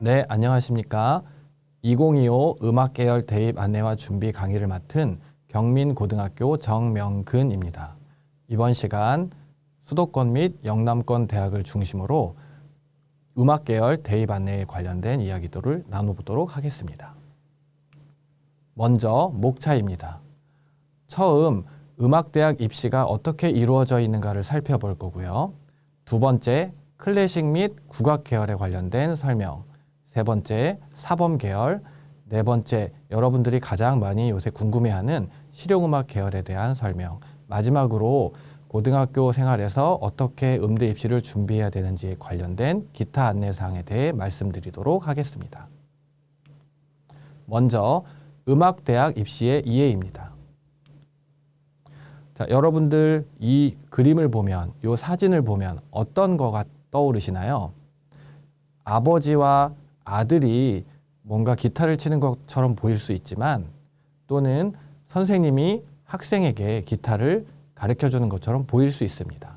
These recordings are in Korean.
네, 안녕하십니까. 2025 음악계열 대입 안내와 준비 강의를 맡은 경민고등학교 정명근입니다. 이번 시간 수도권 및 영남권 대학을 중심으로 음악계열 대입 안내에 관련된 이야기들을 나눠보도록 하겠습니다. 먼저 목차입니다. 처음 음악대학 입시가 어떻게 이루어져 있는가를 살펴볼 거고요. 두 번째, 클래식 및 국악 계열에 관련된 설명. 세 번째, 사범 계열. 네 번째, 여러분들이 가장 많이 요새 궁금해하는 실용음악 계열에 대한 설명. 마지막으로 고등학교 생활에서 어떻게 음대 입시를 준비해야 되는지에 관련된 기타 안내사항에 대해 말씀드리도록 하겠습니다. 먼저 음악대학 입시의 이해입니다. 자, 여러분들 이 그림을 보면, 이 사진을 보면 어떤 거가 떠오르시나요? 아버지와 아들이 뭔가 기타를 치는 것처럼 보일 수 있지만, 또는 선생님이 학생에게 기타를 가르쳐 주는 것처럼 보일 수 있습니다.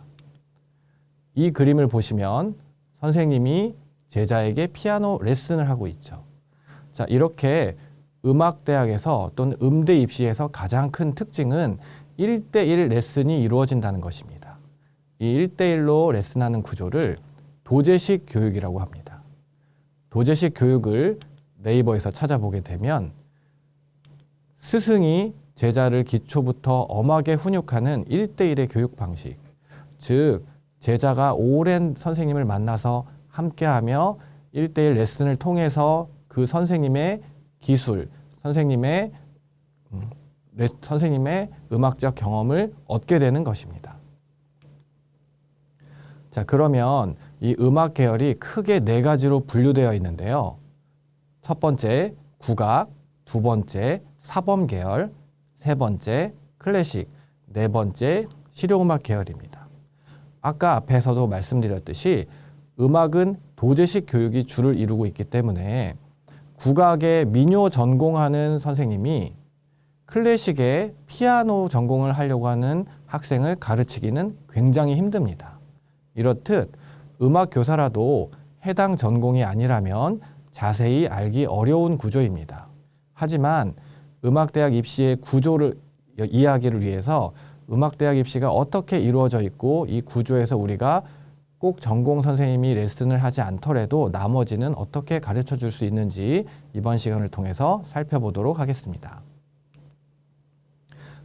이 그림을 보시면 선생님이 제자에게 피아노 레슨을 하고 있죠. 자, 이렇게 음악대학에서 또는 음대 입시에서 가장 큰 특징은 1대1 레슨이 이루어진다는 것입니다. 이 1대1로 레슨하는 구조를 도제식 교육이라고 합니다. 도제식 교육을 네이버에서 찾아보게 되면 스승이 제자를 기초부터 엄하게 훈육하는 1대1의 교육 방식, 즉 제자가 오랜 선생님을 만나서 함께하며 1대1 레슨을 통해서 그 선생님의 기술, 선생님의 음악적 경험을 얻게 되는 것입니다. 자, 그러면 이 음악 계열이 크게 네 가지로 분류되어 있는데요. 첫 번째, 국악, 두 번째, 사범 계열, 세 번째, 클래식, 네 번째, 실용음악 계열입니다. 아까 앞에서도 말씀드렸듯이 음악은 도제식 교육이 주를 이루고 있기 때문에 국악의 민요 전공하는 선생님이 클래식의 피아노 전공을 하려고 하는 학생을 가르치기는 굉장히 힘듭니다. 이렇듯 음악 교사라도 해당 전공이 아니라면 자세히 알기 어려운 구조입니다. 하지만 음악대학 입시의 구조를 이해하기를 위해서 음악대학 입시가 어떻게 이루어져 있고 이 구조에서 우리가 꼭 전공 선생님이 레슨을 하지 않더라도 나머지는 어떻게 가르쳐 줄 수 있는지 이번 시간을 통해서 살펴보도록 하겠습니다.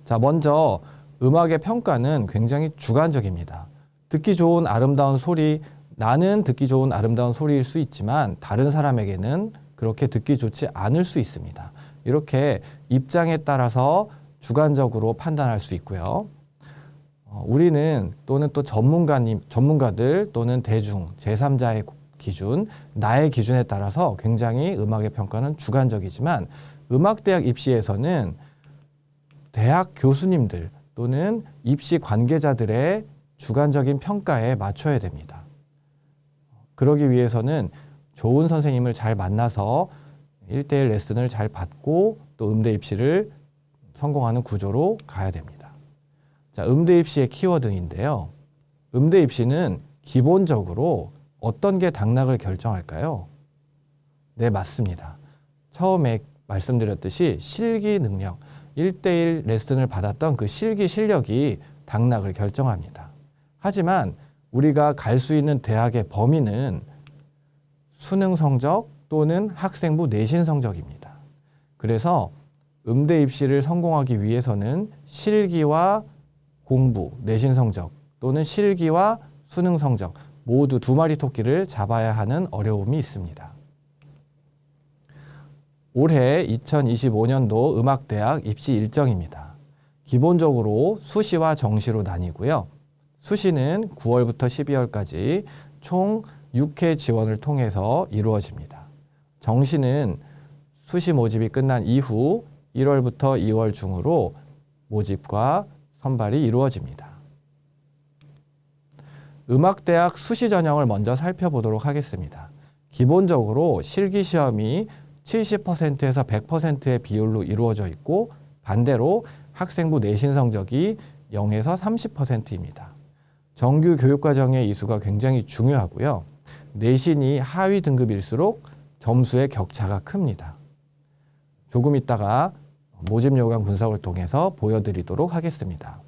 자, 먼저 음악의 평가는 굉장히 주관적입니다. 듣기 좋은 아름다운 소리, 나는 듣기 좋은 아름다운 소리일 수 있지만 다른 사람에게는 그렇게 듣기 좋지 않을 수 있습니다. 이렇게 입장에 따라서 주관적으로 판단할 수 있고요. 우리는 또는 또 전문가들 또는 대중, 제3자의 기준, 나의 기준에 따라서 굉장히 음악의 평가는 주관적이지만 음악대학 입시에서는 대학 교수님들 또는 입시 관계자들의 주관적인 평가에 맞춰야 됩니다. 그러기 위해서는 좋은 선생님을 잘 만나서 1대1 레슨을 잘 받고 또 음대 입시를 성공하는 구조로 가야 됩니다. 자, 음대 입시의 키워드인데요. 음대 입시는 기본적으로 어떤 게 당락을 결정할까요? 네, 맞습니다. 처음에 말씀드렸듯이 실기 능력, 1대1 레슨을 받았던 그 실기 실력이 당락을 결정합니다. 하지만 우리가 갈 수 있는 대학의 범위는 수능 성적 또는 학생부 내신 성적입니다. 그래서 음대 입시를 성공하기 위해서는 실기와 공부, 내신 성적 또는 실기와 수능 성적 모두 두 마리 토끼를 잡아야 하는 어려움이 있습니다. 올해 2025년도 음악대학 입시 일정입니다. 기본적으로 수시와 정시로 나뉘고요. 수시는 9월부터 12월까지 총 6회 지원을 통해서 이루어집니다. 정시는 수시 모집이 끝난 이후 1월부터 2월 중으로 모집과 선발이 이루어집니다. 음악대학 수시 전형을 먼저 살펴보도록 하겠습니다. 기본적으로 실기시험이 70%에서 100%의 비율로 이루어져 있고 반대로 학생부 내신 성적이 0에서 30%입니다. 정규 교육과정의 이수가 굉장히 중요하고요. 내신이 하위 등급일수록 점수의 격차가 큽니다. 조금 있다가 모집 요강 분석을 통해서 보여드리도록 하겠습니다.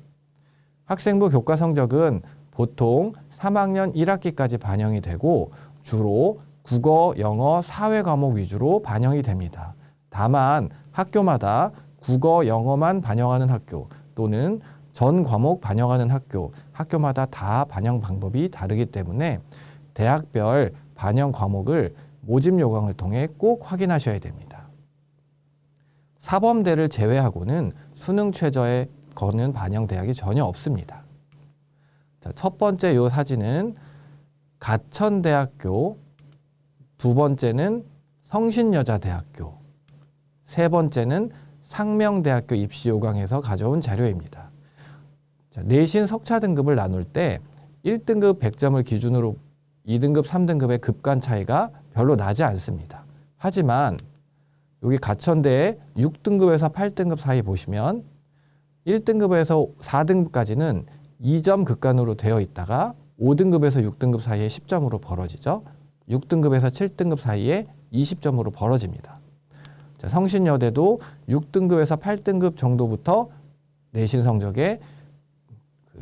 학생부 교과 성적은 보통 3학년 1학기까지 반영이 되고 주로 국어, 영어, 사회 과목 위주로 반영이 됩니다. 다만 학교마다 국어, 영어만 반영하는 학교 또는 전 과목 반영하는 학교마다 다 반영 방법이 다르기 때문에 대학별 반영 과목을 모집 요강을 통해 꼭 확인하셔야 됩니다. 사범대를 제외하고는 수능 최저에 거는 반영 대학이 전혀 없습니다. 자, 첫 번째 요 사진은 가천대학교, 두 번째는 성신여자대학교, 세 번째는 상명대학교 입시 요강에서 가져온 자료입니다. 자, 내신 석차 등급을 나눌 때 1등급 100점을 기준으로 2등급, 3등급의 급간 차이가 별로 나지 않습니다. 하지만 여기 가천대의 6등급에서 8등급 사이 보시면 1등급에서 4등급까지는 2점 급간으로 되어 있다가 5등급에서 6등급 사이에 10점으로 벌어지죠. 6등급에서 7등급 사이에 20점으로 벌어집니다. 자, 성신여대도 6등급에서 8등급 정도부터 내신 성적에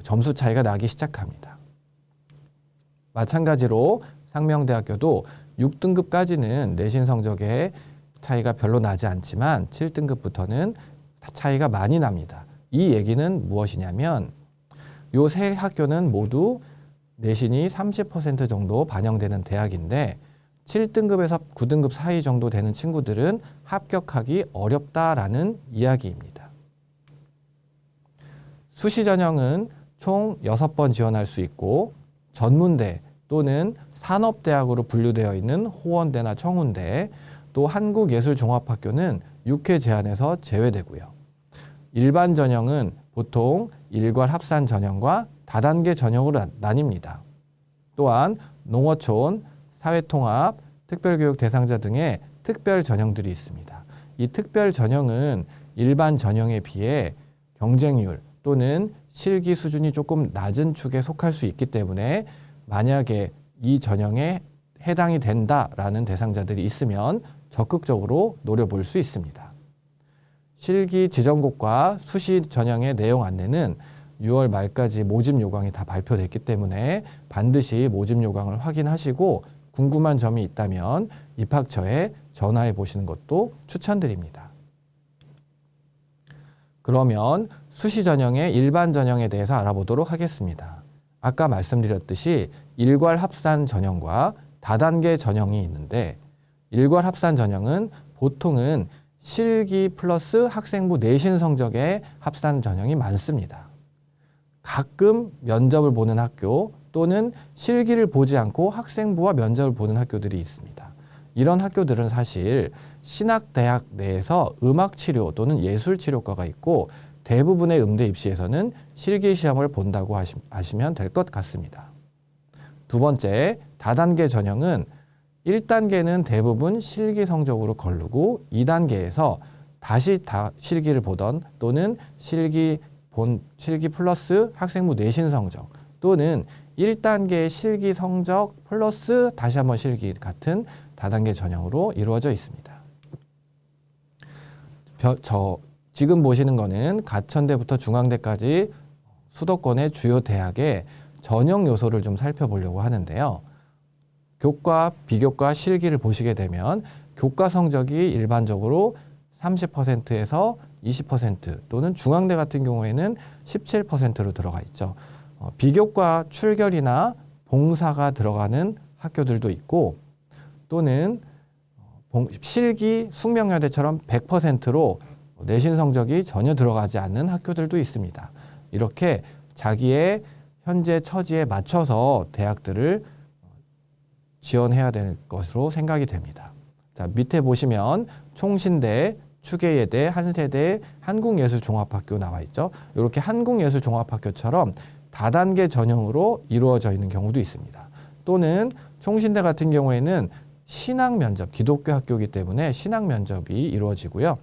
점수 차이가 나기 시작합니다. 마찬가지로 상명대학교도 6등급까지는 내신 성적에 차이가 별로 나지 않지만 7등급부터는 차이가 많이 납니다. 이 얘기는 무엇이냐면 요 세 학교는 모두 내신이 30% 정도 반영되는 대학인데 7등급에서 9등급 사이 정도 되는 친구들은 합격하기 어렵다라는 이야기입니다. 수시 전형은 총 6번 지원할 수 있고 전문대 또는 산업대학으로 분류되어 있는 호원대나 청운대, 또 한국예술종합학교는 6회 제한에서 제외되고요. 일반 전형은 보통 일괄 합산 전형과 다단계 전형으로 나뉩니다. 또한 농어촌, 사회통합, 특별교육 대상자 등의 특별 전형들이 있습니다. 이 특별 전형은 일반 전형에 비해 경쟁률 또는 실기 수준이 조금 낮은 축에 속할 수 있기 때문에 만약에 이 전형에 해당이 된다라는 대상자들이 있으면 적극적으로 노려볼 수 있습니다. 실기 지정곡과 수시 전형의 내용 안내는 6월 말까지 모집 요강이 다 발표됐기 때문에 반드시 모집 요강을 확인하시고 궁금한 점이 있다면 입학처에 전화해 보시는 것도 추천드립니다. 그러면 수시 전형의 일반 전형에 대해서 알아보도록 하겠습니다. 아까 말씀드렸듯이 일괄 합산 전형과 다단계 전형이 있는데 일괄 합산 전형은 보통은 실기 플러스 학생부 내신 성적의 합산 전형이 많습니다. 가끔 면접을 보는 학교 또는 실기를 보지 않고 학생부와 면접을 보는 학교들이 있습니다. 이런 학교들은 사실 신학대학 내에서 음악치료 또는 예술치료과가 있고 대부분의 음대 입시에서는 실기시험을 본다고 하시면 될 것 같습니다. 두 번째, 다단계 전형은 1단계는 대부분 실기 성적으로 거르고 2단계에서 다시 실기를 보던 또는 실기 플러스 학생부 내신 성적 또는 1단계 실기 성적 플러스 다시 한번 실기 같은 다단계 전형으로 이루어져 있습니다. 지금 보시는 거는 가천대부터 중앙대까지 수도권의 주요 대학의 전형 요소를 좀 살펴보려고 하는데요. 교과, 비교과, 실기를 보시게 되면 교과 성적이 일반적으로 30%에서 20% 또는 중앙대 같은 경우에는 17%로 들어가 있죠. 비교과 출결이나 봉사가 들어가는 학교들도 있고 또는 실기 숙명여대처럼 100%로 내신 성적이 전혀 들어가지 않는 학교들도 있습니다. 이렇게 자기의 현재 처지에 맞춰서 대학들을 지원해야 될 것으로 생각이 됩니다. 자, 밑에 보시면 총신대, 추계예대, 한세대, 한국예술종합학교 나와 있죠. 이렇게 한국예술종합학교처럼 다단계 전형으로 이루어져 있는 경우도 있습니다. 또는 총신대 같은 경우에는 신학면접, 기독교 학교이기 때문에 신학면접이 이루어지고요.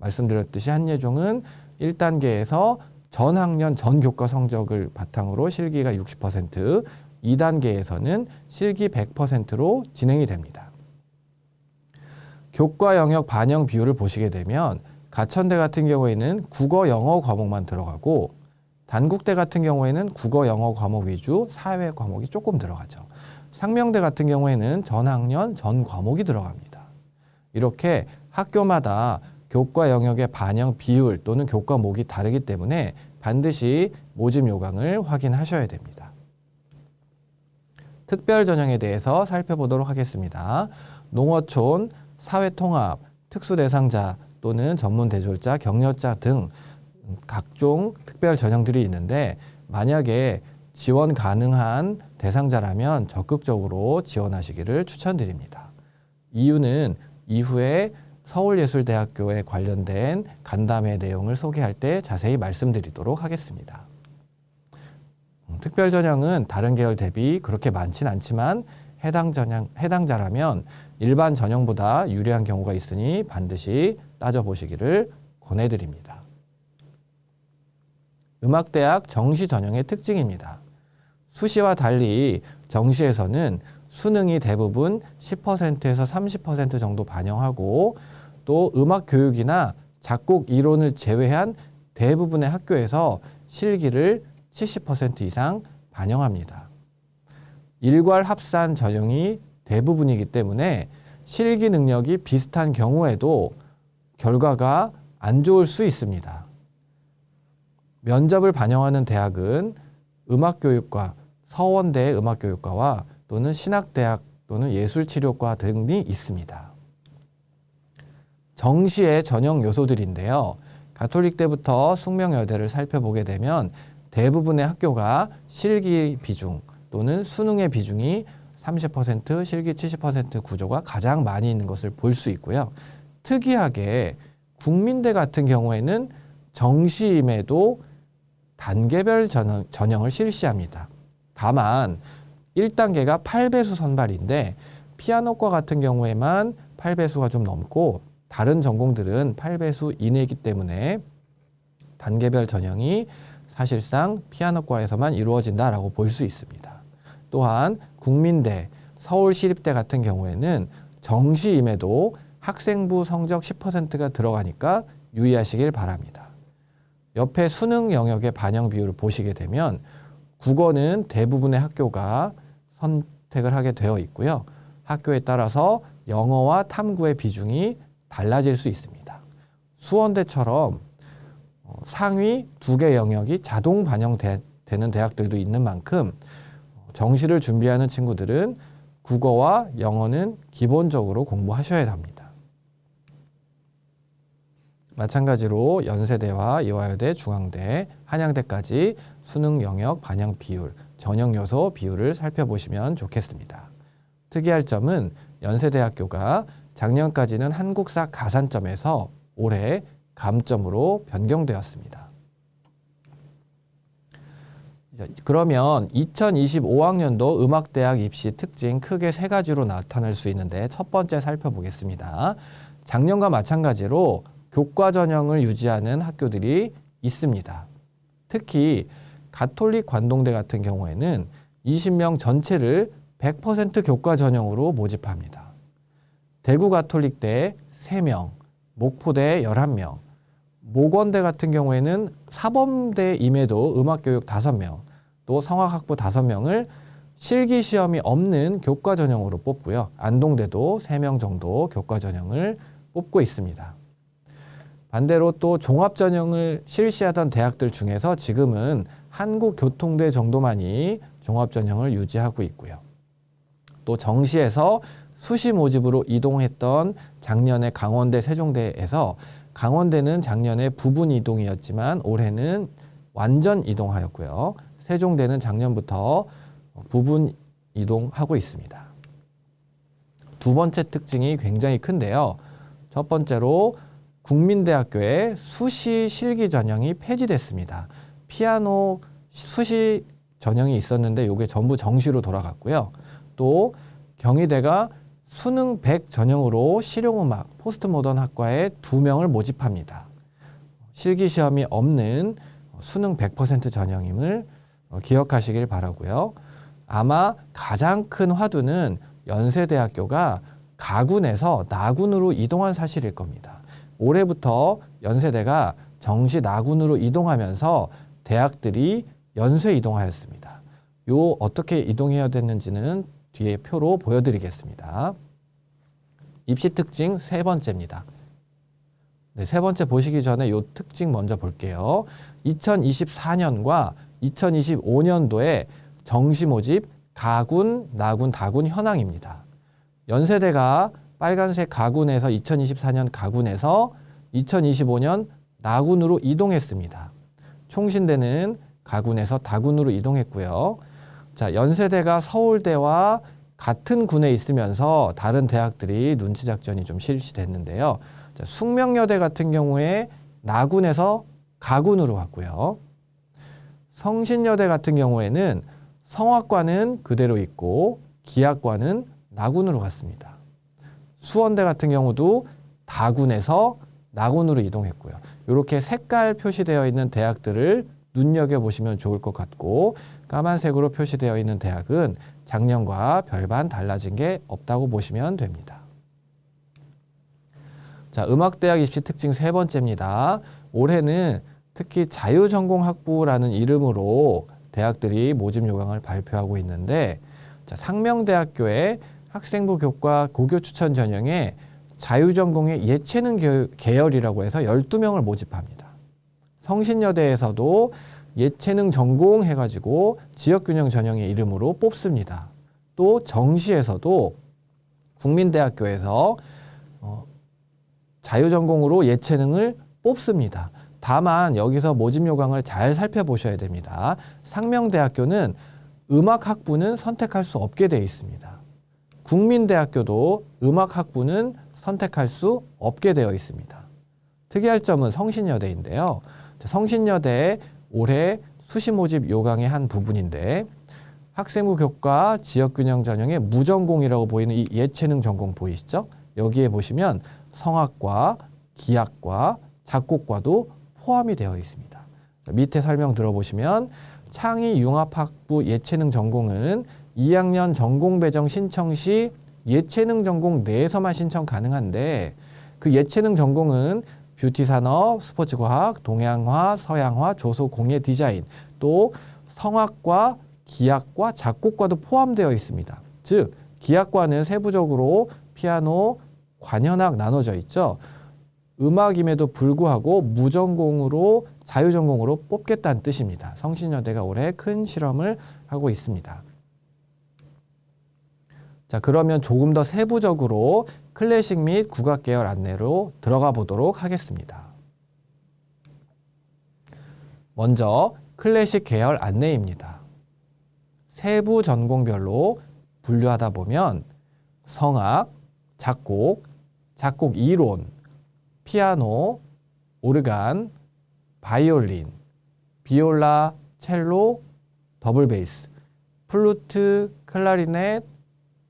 말씀드렸듯이 한예종은 1단계에서 전 학년 전 교과 성적을 바탕으로 실기가 60%, 2단계에서는 실기 100%로 진행이 됩니다. 교과 영역 반영 비율을 보시게 되면 가천대 같은 경우에는 국어, 영어 과목만 들어가고 단국대 같은 경우에는 국어, 영어 과목 위주 사회 과목이 조금 들어가죠. 상명대 같은 경우에는 전 학년, 전 과목이 들어갑니다. 이렇게 학교마다 교과 영역의 반영 비율 또는 교과목이 다르기 때문에 반드시 모집 요강을 확인하셔야 됩니다. 특별 전형에 대해서 살펴보도록 하겠습니다. 농어촌, 사회통합, 특수대상자 또는 전문대졸자, 격려자 등 각종 특별 전형들이 있는데 만약에 지원 가능한 대상자라면 적극적으로 지원하시기를 추천드립니다. 이유는 이후에 서울예술대학교에 관련된 간담회 내용을 소개할 때 자세히 말씀드리도록 하겠습니다. 특별 전형은 다른 계열 대비 그렇게 많진 않지만 해당자라면 일반 전형보다 유리한 경우가 있으니 반드시 따져보시기를 권해드립니다. 음악대학 정시 전형의 특징입니다. 수시와 달리 정시에서는 수능이 대부분 10%에서 30% 정도 반영하고 또 음악 교육이나 작곡 이론을 제외한 대부분의 학교에서 실기를 70% 이상 반영합니다. 일괄 합산 전형이 대부분이기 때문에 실기 능력이 비슷한 경우에도 결과가 안 좋을 수 있습니다. 면접을 반영하는 대학은 음악교육과, 서원대 음악교육과와 또는 신학대학 또는 예술치료과 등이 있습니다. 정시의 전형 요소들인데요. 가톨릭대부터 숙명여대를 살펴보게 되면 대부분의 학교가 실기 비중 또는 수능의 비중이 30%, 실기 70% 구조가 가장 많이 있는 것을 볼 수 있고요. 특이하게 국민대 같은 경우에는 정시임에도 단계별 전형을 실시합니다. 다만 1단계가 8배수 선발인데 피아노과 같은 경우에만 8배수가 좀 넘고 다른 전공들은 8배수 이내이기 때문에 단계별 전형이 사실상 피아노과에서만 이루어진다라고 볼 수 있습니다. 또한 국민대, 서울시립대 같은 경우에는 정시임에도 학생부 성적 10%가 들어가니까 유의하시길 바랍니다. 옆에 수능 영역의 반영 비율을 보시게 되면 국어는 대부분의 학교가 선택을 하게 되어 있고요. 학교에 따라서 영어와 탐구의 비중이 달라질 수 있습니다. 수원대처럼 상위 2개 영역이 자동 반영되는 대학들도 있는 만큼 정시를 준비하는 친구들은 국어와 영어는 기본적으로 공부하셔야 합니다. 마찬가지로 연세대와 이화여대, 중앙대, 한양대까지 수능 영역 반영 비율, 전형 요소 비율을 살펴보시면 좋겠습니다. 특이할 점은 연세대학교가 작년까지는 한국사 가산점에서 올해 감점으로 변경되었습니다. 그러면 2025학년도 음악대학 입시 특징 크게 3가지로 나타날 수 있는데 첫 번째 살펴보겠습니다. 작년과 마찬가지로 교과 전형을 유지하는 학교들이 있습니다. 특히 가톨릭 관동대 같은 경우에는 20명 전체를 100% 교과 전형으로 모집합니다. 대구 가톨릭대 3명, 목포대 11명, 모건대 같은 경우에는 사범대임에도 음악교육 5명, 또 성악학부 5명을 실기시험이 없는 교과 전형으로 뽑고요. 안동대도 3명 정도 교과 전형을 뽑고 있습니다. 반대로 또 종합 전형을 실시하던 대학들 중에서 지금은 한국교통대 정도만이 종합 전형을 유지하고 있고요. 또 정시에서 수시 모집으로 이동했던 작년에 강원대, 세종대에서 강원대는 작년에 부분 이동이었지만 올해는 완전 이동하였고요. 세종대는 작년부터 부분 이동하고 있습니다. 두 번째 특징이 굉장히 큰데요. 첫 번째로 국민대학교의 수시 실기 전형이 폐지됐습니다. 피아노 수시 전형이 있었는데 이게 전부 정시로 돌아갔고요. 또 경희대가 수능 100 전형으로 실용음악, 포스트모던 학과에 2명을 모집합니다. 실기시험이 없는 수능 100% 전형임을 기억하시길 바라고요. 아마 가장 큰 화두는 연세대학교가 가군에서 나군으로 이동한 사실일 겁니다. 올해부터 연세대가 정시 나군으로 이동하면서 대학들이 연쇄 이동하였습니다. 요 어떻게 이동해야 됐는지는 뒤에 표로 보여드리겠습니다. 입시 특징 세 번째입니다. 네, 세 번째 보시기 전에 요 특징 먼저 볼게요. 2024년과 2025년도에 정시 모집 가군, 나군, 다군 현황입니다. 연세대가 빨간색 가군에서 2024년 가군에서 2025년 나군으로 이동했습니다. 총신대는 가군에서 다군으로 이동했고요. 자, 연세대가 서울대와 같은 군에 있으면서 다른 대학들이 눈치 작전이 좀 실시됐는데요. 자, 숙명여대 같은 경우에 나군에서 가군으로 갔고요. 성신여대 같은 경우에는 성악과는 그대로 있고 기악과는 나군으로 갔습니다. 수원대 같은 경우도 다군에서 나군으로 이동했고요. 이렇게 색깔 표시되어 있는 대학들을 눈여겨보시면 좋을 것 같고, 까만색으로 표시되어 있는 대학은 작년과 별반 달라진 게 없다고 보시면 됩니다. 자, 음악대학 입시 특징 세 번째입니다. 올해는 특히 자유전공학부라는 이름으로 대학들이 모집 요강을 발표하고 있는데, 자, 상명대학교의 학생부 교과 고교 추천 전형에 자유전공의 예체능 계열이라고 해서 12명을 모집합니다. 성신여대에서도 예체능 전공 해가지고 지역균형 전형의 이름으로 뽑습니다. 또 정시에서도 국민대학교에서 자유전공으로 예체능을 뽑습니다. 다만 여기서 모집 요강을 잘 살펴보셔야 됩니다. 상명대학교는 음악학부는 선택할 수 없게 되어 있습니다. 국민대학교도 음악학부는 선택할 수 없게 되어 있습니다. 특이할 점은 성신여대인데요. 성신여대에 올해 수시 모집 요강의 한 부분인데, 학생부 교과 지역균형 전형의 무전공이라고 보이는 이 예체능 전공 보이시죠? 여기에 보시면 성악과, 기악과, 작곡과도 포함이 되어 있습니다. 밑에 설명 들어보시면 창의융합학부 예체능 전공은 2학년 전공 배정 신청 시 예체능 전공 내에서만 신청 가능한데, 그 예체능 전공은 뷰티 산업, 스포츠 과학, 동양화, 서양화, 조소 공예 디자인, 또 성악과, 기악과, 작곡과도 포함되어 있습니다. 즉, 기악과는 세부적으로 피아노, 관현악 나눠져 있죠. 음악임에도 불구하고 무전공으로 자유전공으로 뽑겠다는 뜻입니다. 성신여대가 올해 큰 실험을 하고 있습니다. 자, 그러면 조금 더 세부적으로 클래식 및 국악 계열 안내로 들어가 보도록 하겠습니다. 먼저 클래식 계열 안내입니다. 세부 전공별로 분류하다 보면 성악, 작곡, 작곡 이론, 피아노, 오르간, 바이올린, 비올라, 첼로, 더블 베이스, 플루트, 클라리넷,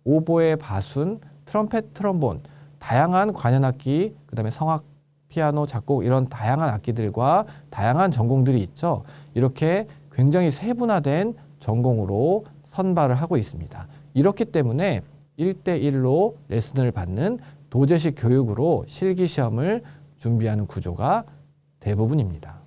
오보에, 바순, 트럼펫, 트럼본, 다양한 관현악기, 그 다음에 성악, 피아노, 작곡 이런 다양한 악기들과 다양한 전공들이 있죠. 이렇게 굉장히 세분화된 전공으로 선발을 하고 있습니다. 이렇기 때문에 1대1로 레슨을 받는 도제식 교육으로 실기시험을 준비하는 구조가 대부분입니다.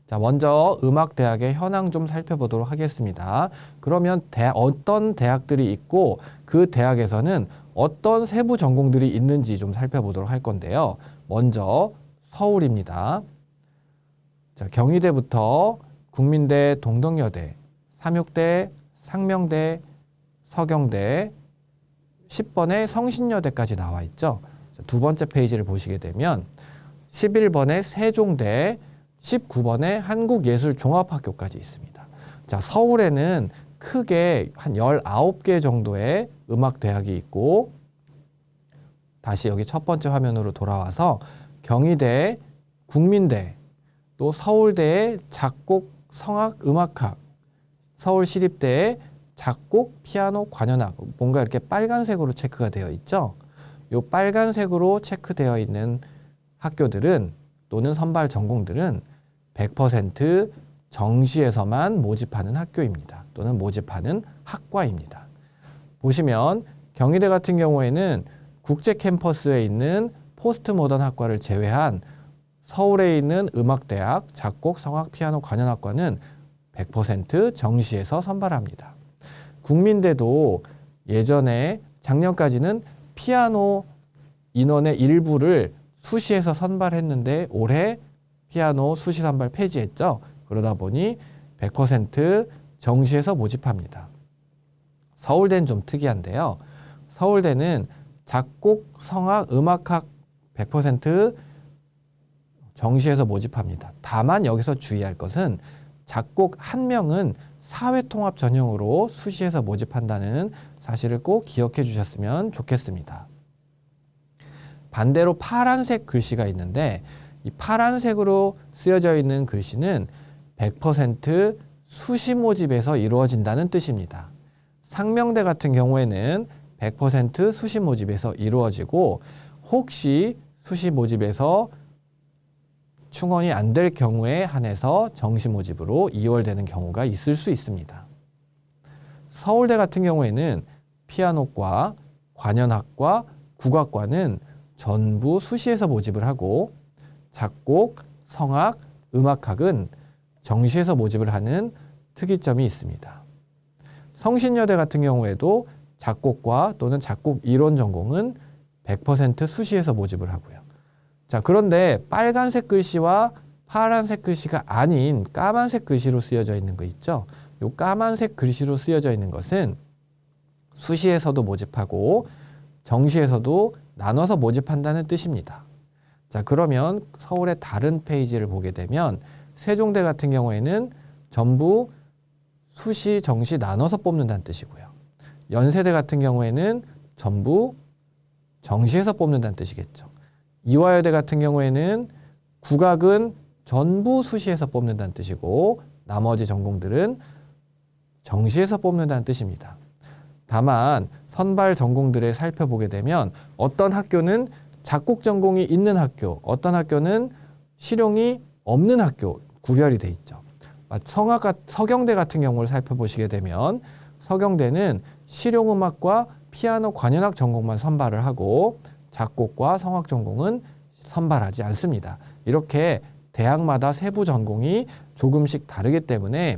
자, 먼저 음악대학의 현황 좀 살펴보도록 하겠습니다. 그러면 어떤 대학들이 있고 그 대학에서는 어떤 세부 전공들이 있는지 좀 살펴보도록 할 건데요. 먼저 서울입니다. 자, 경희대부터 국민대, 동덕여대, 삼육대, 상명대, 서경대, 10번에 성신여대까지 나와 있죠. 자, 두 번째 페이지를 보시게 되면 11번에 세종대, 19번에 한국예술종합학교까지 있습니다. 자, 서울에는 크게 한 19개 정도의 음악대학이 있고, 다시 여기 첫 번째 화면으로 돌아와서 경희대, 국민대, 또 서울대의 작곡, 성악, 음악학, 서울시립대의 작곡, 피아노, 관현악, 뭔가 이렇게 빨간색으로 체크가 되어 있죠. 이 빨간색으로 체크되어 있는 학교들은 또는 선발 전공들은 100% 정시에서만 모집하는 학교입니다. 또는 모집하는 학과입니다. 보시면 경희대 같은 경우에는 국제 캠퍼스에 있는 포스트 모던 학과를 제외한 서울에 있는 음악대학, 작곡, 성악, 피아노 관현악과는 100% 정시에서 선발합니다. 국민대도 예전에 작년까지는 피아노 인원의 일부를 수시에서 선발했는데 올해 피아노 수시 선발 폐지했죠. 그러다 보니 100% 정시에서 모집합니다. 서울대는 좀 특이한데요. 서울대는 작곡, 성악, 음악학 100% 정시에서 모집합니다. 다만 여기서 주의할 것은 작곡 한 명은 사회통합 전형으로 수시에서 모집한다는 사실을 꼭 기억해 주셨으면 좋겠습니다. 반대로 파란색 글씨가 있는데 이 파란색으로 쓰여져 있는 글씨는 100% 수시 모집에서 이루어진다는 뜻입니다. 상명대 같은 경우에는 100% 수시 모집에서 이루어지고 혹시 수시 모집에서 충원이 안 될 경우에 한해서 정시 모집으로 이월되는 경우가 있을 수 있습니다. 서울대 같은 경우에는 피아노과, 관현악과, 국악과는 전부 수시에서 모집을 하고 작곡, 성악, 음악학은 정시에서 모집을 하는 특이점이 있습니다. 성신여대 같은 경우에도 작곡과 또는 작곡 이론 전공은 100% 수시에서 모집을 하고요. 자, 그런데 빨간색 글씨와 파란색 글씨가 아닌 까만색 글씨로 쓰여져 있는 거 있죠? 이 까만색 글씨로 쓰여져 있는 것은 수시에서도 모집하고 정시에서도 나눠서 모집한다는 뜻입니다. 자, 그러면 서울의 다른 페이지를 보게 되면 세종대 같은 경우에는 전부 수시, 정시 나눠서 뽑는다는 뜻이고요. 연세대 같은 경우에는 전부 정시에서 뽑는다는 뜻이겠죠. 이화여대 같은 경우에는 국악은 전부 수시에서 뽑는다는 뜻이고 나머지 전공들은 정시에서 뽑는다는 뜻입니다. 다만 선발 전공들을 살펴보게 되면 어떤 학교는 작곡 전공이 있는 학교, 어떤 학교는 실용이 없는 학교 구별이 돼 있죠. 서경대 같은 경우를 살펴보시게 되면 서경대는 실용음악과 피아노 관현악 전공만 선발을 하고 작곡과 성악 전공은 선발하지 않습니다. 이렇게 대학마다 세부 전공이 조금씩 다르기 때문에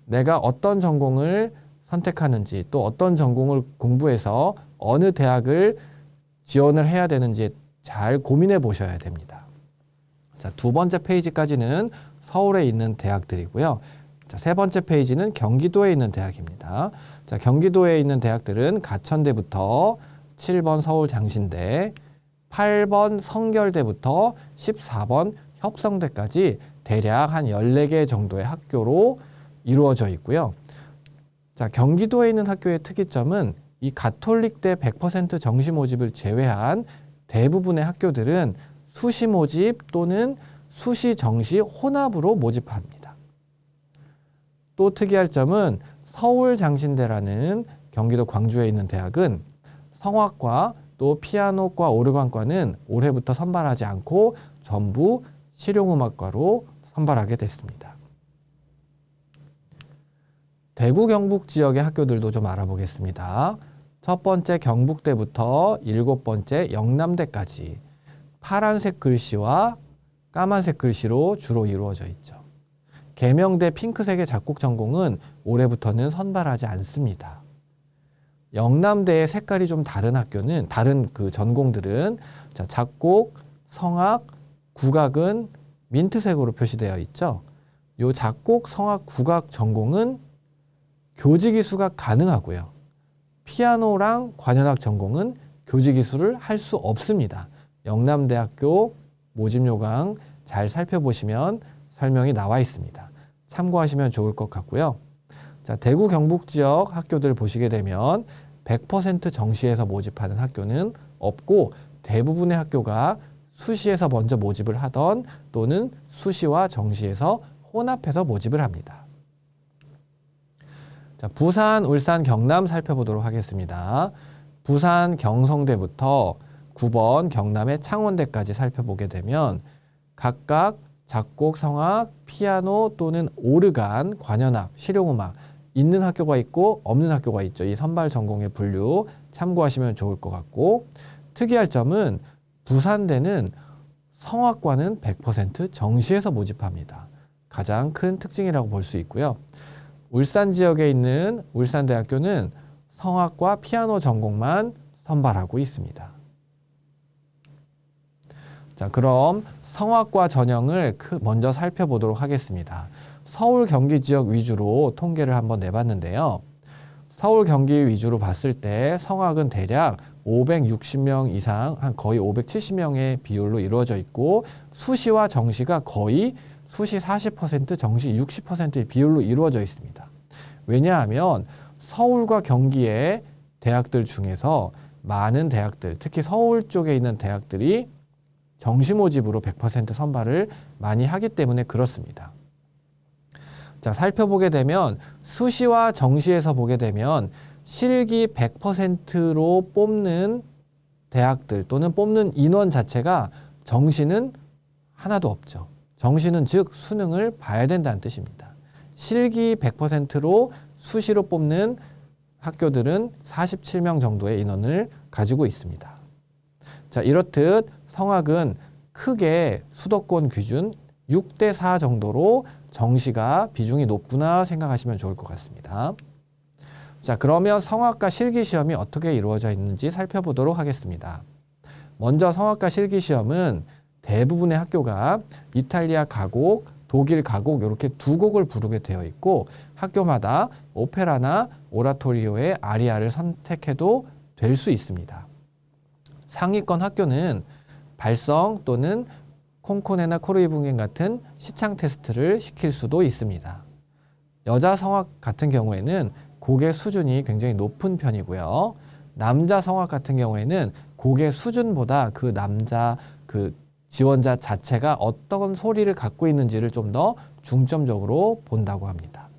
내가 어떤 전공을 선택하는지 또 어떤 전공을 공부해서 어느 대학을 지원을 해야 되는지 잘 고민해 보셔야 됩니다. 자, 두 번째 페이지까지는 서울에 있는 대학들이고요. 자, 세 번째 페이지는 경기도에 있는 대학입니다. 자, 경기도에 있는 대학들은 가천대부터 7번 서울장신대, 8번 성결대부터 14번 혁성대까지 대략 한 14개 정도의 학교로 이루어져 있고요. 자, 경기도에 있는 학교의 특이점은 이 가톨릭대 100% 정시 모집을 제외한 대부분의 학교들은 수시 모집 또는 수시 정시 혼합으로 모집합니다. 또 특이할 점은 서울장신대라는 경기도 광주에 있는 대학은 성악과 또 피아노과 오르간과는 올해부터 선발하지 않고 전부 실용음악과로 선발하게 됐습니다. 대구 경북 지역의 학교들도 좀 알아보겠습니다. 첫 번째 경북대부터 7번째 영남대까지 파란색 글씨와 까만색 글씨로 주로 이루어져 있죠. 계명대 핑크색의 작곡 전공은 올해부터는 선발하지 않습니다. 영남대의 색깔이 좀 다른 학교는 다른 그 전공들은 자, 작곡, 성악, 국악은 민트색으로 표시되어 있죠. 요 작곡, 성악, 국악 전공은 교직이수가 가능하고요. 피아노랑 관현악 전공은 교직이수를 할 수 없습니다. 영남대학교 모집 요강 잘 살펴보시면 설명이 나와 있습니다. 참고하시면 좋을 것 같고요. 자, 대구 경북 지역 학교들 보시게 되면 100% 정시에서 모집하는 학교는 없고 대부분의 학교가 수시에서 먼저 모집을 하던 또는 수시와 정시에서 혼합해서 모집을 합니다. 자, 부산, 울산, 경남 살펴보도록 하겠습니다. 부산 경성대부터 9번 경남의 창원대까지 살펴보게 되면 각각 작곡, 성악, 피아노 또는 오르간, 관현악, 실용음악 있는 학교가 있고 없는 학교가 있죠. 이 선발 전공의 분류 참고하시면 좋을 것 같고, 특이할 점은 부산대는 성악과는 100% 정시에서 모집합니다. 가장 큰 특징이라고 볼 수 있고요. 울산 지역에 있는 울산대학교는 성악과 피아노 전공만 선발하고 있습니다. 자, 그럼 성악과 전형을 먼저 살펴보도록 하겠습니다. 서울, 경기 지역 위주로 통계를 한번 내봤는데요. 서울, 경기 위주로 봤을 때 성악은 대략 560명 이상, 한 거의 570명의 비율로 이루어져 있고, 수시와 정시가 거의 수시 40%, 정시 60%의 비율로 이루어져 있습니다. 왜냐하면 서울과 경기의 대학들 중에서 많은 대학들, 특히 서울 쪽에 있는 대학들이 정시 모집으로 100% 선발을 많이 하기 때문에 그렇습니다. 자, 살펴보게 되면 수시와 정시에서 보게 되면 실기 100%로 뽑는 대학들 또는 뽑는 인원 자체가 정시는 하나도 없죠. 정시는 즉 수능을 봐야 된다는 뜻입니다. 실기 100%로 수시로 뽑는 학교들은 47명 정도의 인원을 가지고 있습니다. 자, 이렇듯 성악은 크게 수도권 기준 6대4 정도로 정시가 비중이 높구나 생각하시면 좋을 것 같습니다. 자, 그러면 성악과 실기시험이 어떻게 이루어져 있는지 살펴보도록 하겠습니다. 먼저 성악과 실기시험은 대부분의 학교가 이탈리아 가곡, 독일 가곡 이렇게 두 곡을 부르게 되어 있고, 학교마다 오페라나 오라토리오의 아리아를 선택해도 될 수 있습니다. 상위권 학교는 발성 또는 콩코네나 코르이붕겐 같은 시창 테스트를 시킬 수도 있습니다. 여자 성악 같은 경우에는 곡의 수준이 굉장히 높은 편이고요. 남자 성악 같은 경우에는 곡의 수준보다 그 남자 지원자 자체가 어떤 소리를 갖고 있는지를 좀 더 중점적으로 본다고 합니다.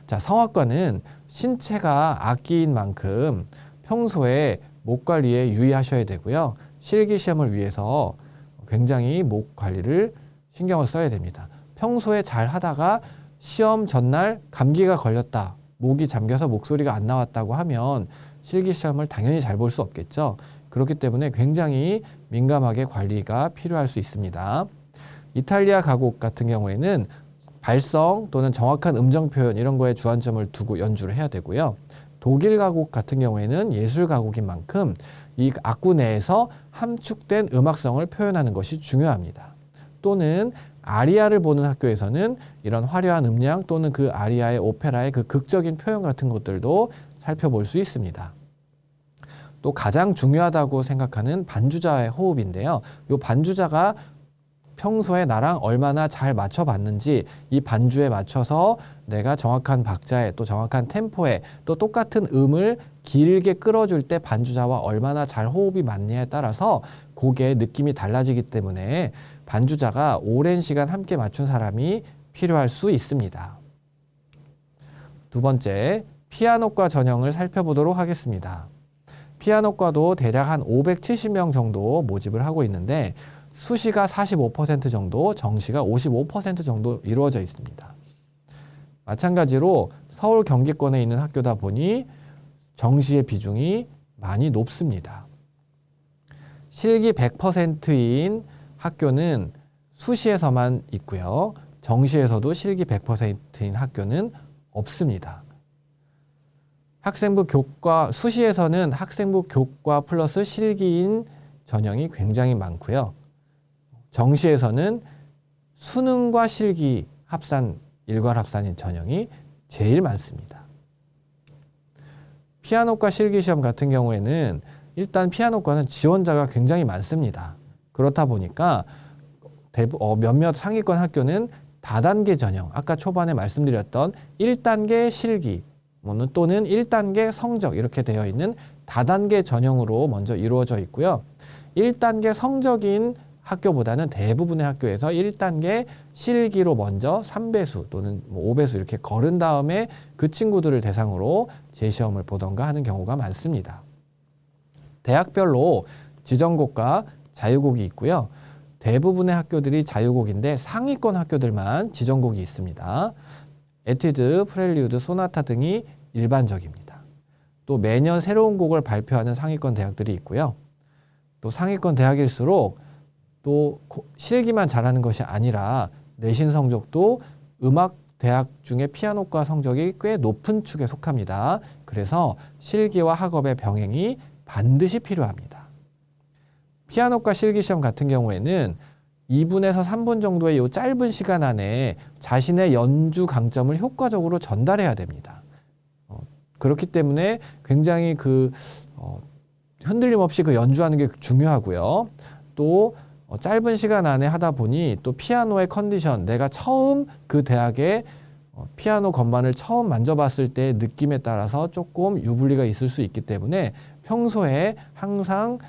자, 성악과는 신체가 악기인 만큼 평소에 목 관리에 유의하셔야 되고요. 실기 시험을 위해서 굉장히 목 관리를 신경을 써야 됩니다. 평소에 잘 하다가 시험 전날 감기가 걸렸다, 목이 잠겨서 목소리가 안 나왔다고 하면 실기 시험을 당연히 잘 볼 수 없겠죠. 그렇기 때문에 굉장히 민감하게 관리가 필요할 수 있습니다. 이탈리아 가곡 같은 경우에는 발성 또는 정확한 음정 표현 이런 거에 주안점을 두고 연주를 해야 되고요. 독일 가곡 같은 경우에는 예술 가곡인 만큼 이 악구 내에서 함축된 음악성을 표현하는 것이 중요합니다. 또는 아리아를 보는 학교에서는 이런 화려한 음량 또는 그 아리아의 오페라의 그 극적인 표현 같은 것들도 살펴볼 수 있습니다. 또 가장 중요하다고 생각하는 반주자의 호흡인데요. 이 반주자가 평소에 나랑 얼마나 잘 맞춰봤는지, 이 반주에 맞춰서 내가 정확한 박자에 또 정확한 템포에 또 똑같은 음을 길게 끌어줄 때 반주자와 얼마나 잘 호흡이 맞냐에 따라서 곡의 느낌이 달라지기 때문에 반주자가 오랜 시간 함께 맞춘 사람이 필요할 수 있습니다. 두 번째, 피아노과 전형을 살펴보도록 하겠습니다. 피아노과도 대략 한 570명 정도 모집을 하고 있는데, 수시가 45% 정도, 정시가 55% 정도 이루어져 있습니다. 마찬가지로 서울 경기권에 있는 학교다 보니 정시의 비중이 많이 높습니다. 실기 100%인 학교는 수시에서만 있고요. 정시에서도 실기 100%인 학교는 없습니다. 학생부 교과, 수시에서는 학생부 교과 플러스 실기인 전형이 굉장히 많고요. 정시에서는 수능과 실기 합산, 일괄 합산인 전형이 제일 많습니다. 피아노과 실기시험 같은 경우에는 일단 피아노과는 지원자가 굉장히 많습니다. 그렇다 보니까 몇몇 상위권 학교는 다단계 전형, 아까 초반에 말씀드렸던 1단계 실기 또는 1단계 성적 이렇게 되어 있는 다단계 전형으로 먼저 이루어져 있고요. 1단계 성적인 학교보다는 대부분의 학교에서 1단계 실기로 먼저 3배수 또는 5배수 이렇게 거른 다음에 그 친구들을 대상으로 재시험을 보던가 하는 경우가 많습니다. 대학별로 지정곡과 자유곡이 있고요. 대부분의 학교들이 자유곡인데 상위권 학교들만 지정곡이 있습니다. 에튜드, 프렐류드, 소나타 등이 일반적입니다. 또 매년 새로운 곡을 발표하는 상위권 대학들이 있고요. 또 상위권 대학일수록 또 실기만 잘하는 것이 아니라 내신 성적도 음악 대학 중에 피아노과 성적이 꽤 높은 축에 속합니다. 그래서 실기와 학업의 병행이 반드시 필요합니다. 피아노과 실기시험 같은 경우에는 2분에서 3분 정도의 이 짧은 시간 안에 자신의 연주 강점을 효과적으로 전달해야 됩니다. 그렇기 때문에 굉장히 흔들림 없이 연주하는 게 중요하고요. 또 짧은 시간 안에 하다 보니 또 피아노의 컨디션, 내가 처음 그 대학의 피아노 건반을 처음 만져봤을 때 느낌에 따라서 조금 유불리가 있을 수 있기 때문에 평소에 항상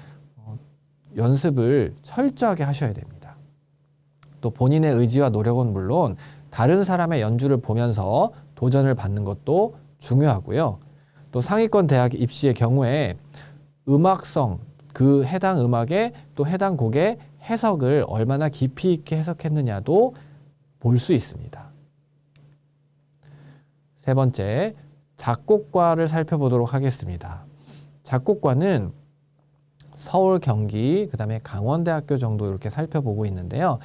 연습을 철저하게 하셔야 됩니다. 또 본인의 의지와 노력은 물론 다른 사람의 연주를 보면서 도전을 받는 것도 중요하고요. 또 상위권 대학 입시의 경우에 음악성, 그 해당 음악의 또 해당 곡의 해석을 얼마나 깊이 있게 해석했느냐도 볼 수 있습니다. 세 번째, 작곡과를 살펴보도록 하겠습니다. 작곡과는 서울, 경기, 그 다음에 강원대학교 정도 이렇게 살펴보고 있는데요.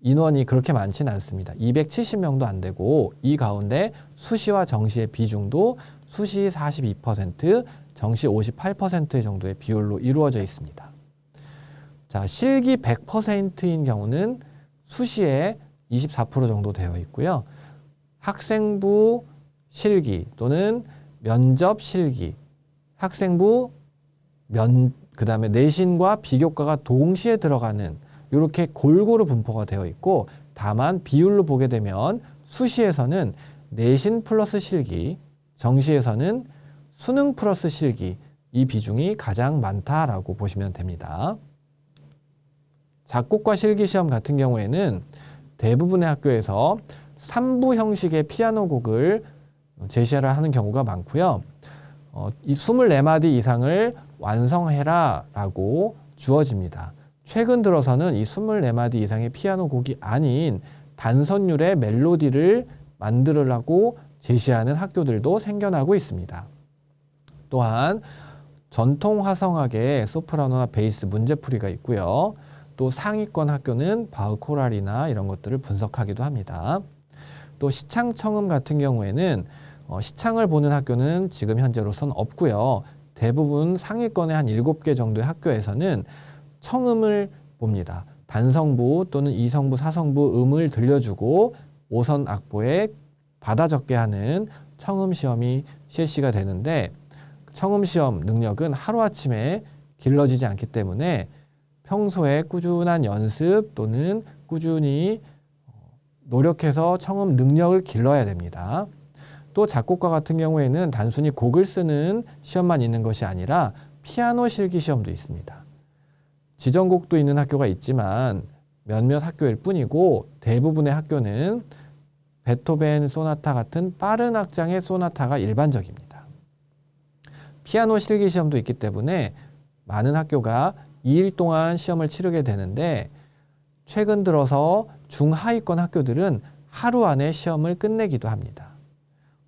인원이 그렇게 많지는 않습니다. 270명도 안 되고 이 가운데 수시와 정시의 비중도 수시 42%, 정시 58% 정도의 비율로 이루어져 있습니다. 자, 실기 100%인 경우는 수시에 24% 정도 되어 있고요. 학생부 실기 또는 면접 실기, 학생부 그다음에 내신과 비교과가 동시에 들어가는 이렇게 골고루 분포가 되어 있고, 다만 비율로 보게 되면 수시에서는 내신 플러스 실기, 정시에서는 수능 플러스 실기, 이 비중이 가장 많다라고 보시면 됩니다. 작곡과 실기시험 같은 경우에는 대부분의 학교에서 3부 형식의 피아노 곡을 제시를 하는 경우가 많고요. 이 24마디 이상을 완성해라 라고 주어집니다. 최근 들어서는 이 24마디 이상의 피아노 곡이 아닌 단선율의 멜로디를 만들으라고 제시하는 학교들도 생겨나고 있습니다. 또한 전통 화성학의 소프라노나 베이스 문제풀이가 있고요. 또 상위권 학교는 바흐코랄이나 이런 것들을 분석하기도 합니다. 또 시창 청음 같은 경우에는 시창을 보는 학교는 지금 현재로선 없고요. 대부분 상위권의 한 7개 정도의 학교에서는 청음을 봅니다. 단성부 또는 2성부, 4성부 음을 들려주고 5선 악보에 받아 적게 하는 청음 시험이 실시가 되는데, 청음 시험 능력은 하루아침에 길러지지 않기 때문에 평소에 꾸준한 연습 또는 꾸준히 노력해서 청음 능력을 길러야 됩니다. 또 작곡과 같은 경우에는 단순히 곡을 쓰는 시험만 있는 것이 아니라 피아노 실기 시험도 있습니다. 지정곡도 있는 학교가 있지만 몇몇 학교일 뿐이고, 대부분의 학교는 베토벤 소나타 같은 빠른 악장의 소나타가 일반적입니다. 피아노 실기 시험도 있기 때문에 많은 학교가 2일 동안 시험을 치르게 되는데, 최근 들어서 중하위권 학교들은 하루 안에 시험을 끝내기도 합니다.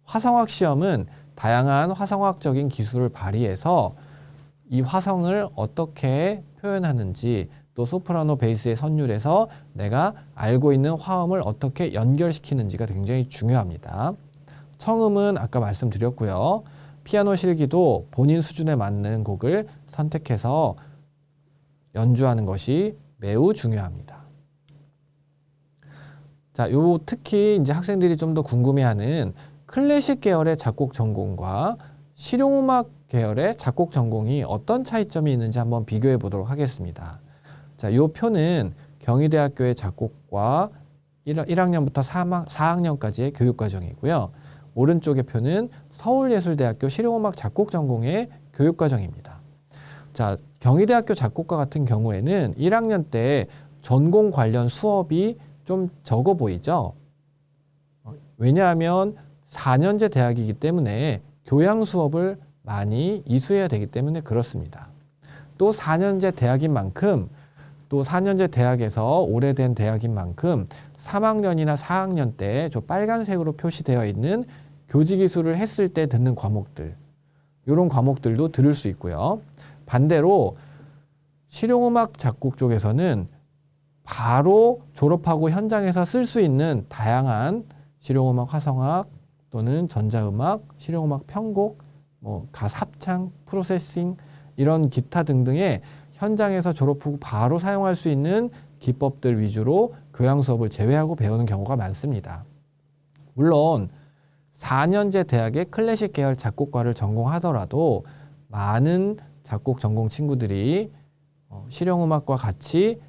화성학 시험은 다양한 화성학적인 기술을 발휘해서 이 화성을 어떻게 표현하는지, 또 소프라노 베이스의 선율에서 내가 알고 있는 화음을 어떻게 연결시키는지가 굉장히 중요합니다. 청음은 아까 말씀드렸고요. 피아노 실기도 본인 수준에 맞는 곡을 선택해서 연주하는 것이 매우 중요합니다. 자, 특히 이제 학생들이 좀 더 궁금해하는 클래식 계열의 작곡 전공과 실용음악 계열의 작곡 전공이 어떤 차이점이 있는지 한번 비교해 보도록 하겠습니다. 자, 이 표는 경희대학교의 작곡과 1학년부터 4학년까지의 교육과정이고요. 오른쪽의 표는 서울예술대학교 실용음악 작곡 전공의 교육과정입니다. 자, 경희대학교 작곡과 같은 경우에는 1학년 때 전공 관련 수업이 좀 적어 보이죠? 왜냐하면 4년제 대학이기 때문에 교양 수업을 많이 이수해야 되기 때문에 그렇습니다. 또 4년제 대학인 만큼, 또 4년제 대학에서 오래된 대학인 만큼 3학년이나 4학년 때 저 빨간색으로 표시되어 있는 교직이수를 했을 때 듣는 과목들, 이런 과목들도 들을 수 있고요. 반대로 실용음악 작곡 쪽에서는 바로 졸업하고 현장에서 쓸 수 있는 다양한 실용음악 화성악 또는 전자음악, 실용음악 편곡, 가사 합창, 프로세싱 이런 기타 등등의 현장에서 졸업 후 바로 사용할 수 있는 기법들 위주로 교양 수업을 제외하고 배우는 경우가 많습니다. 물론 4년제 대학의 클래식 계열 작곡과를 전공하더라도 많은 작곡 전공 친구들이 실용음악과 같이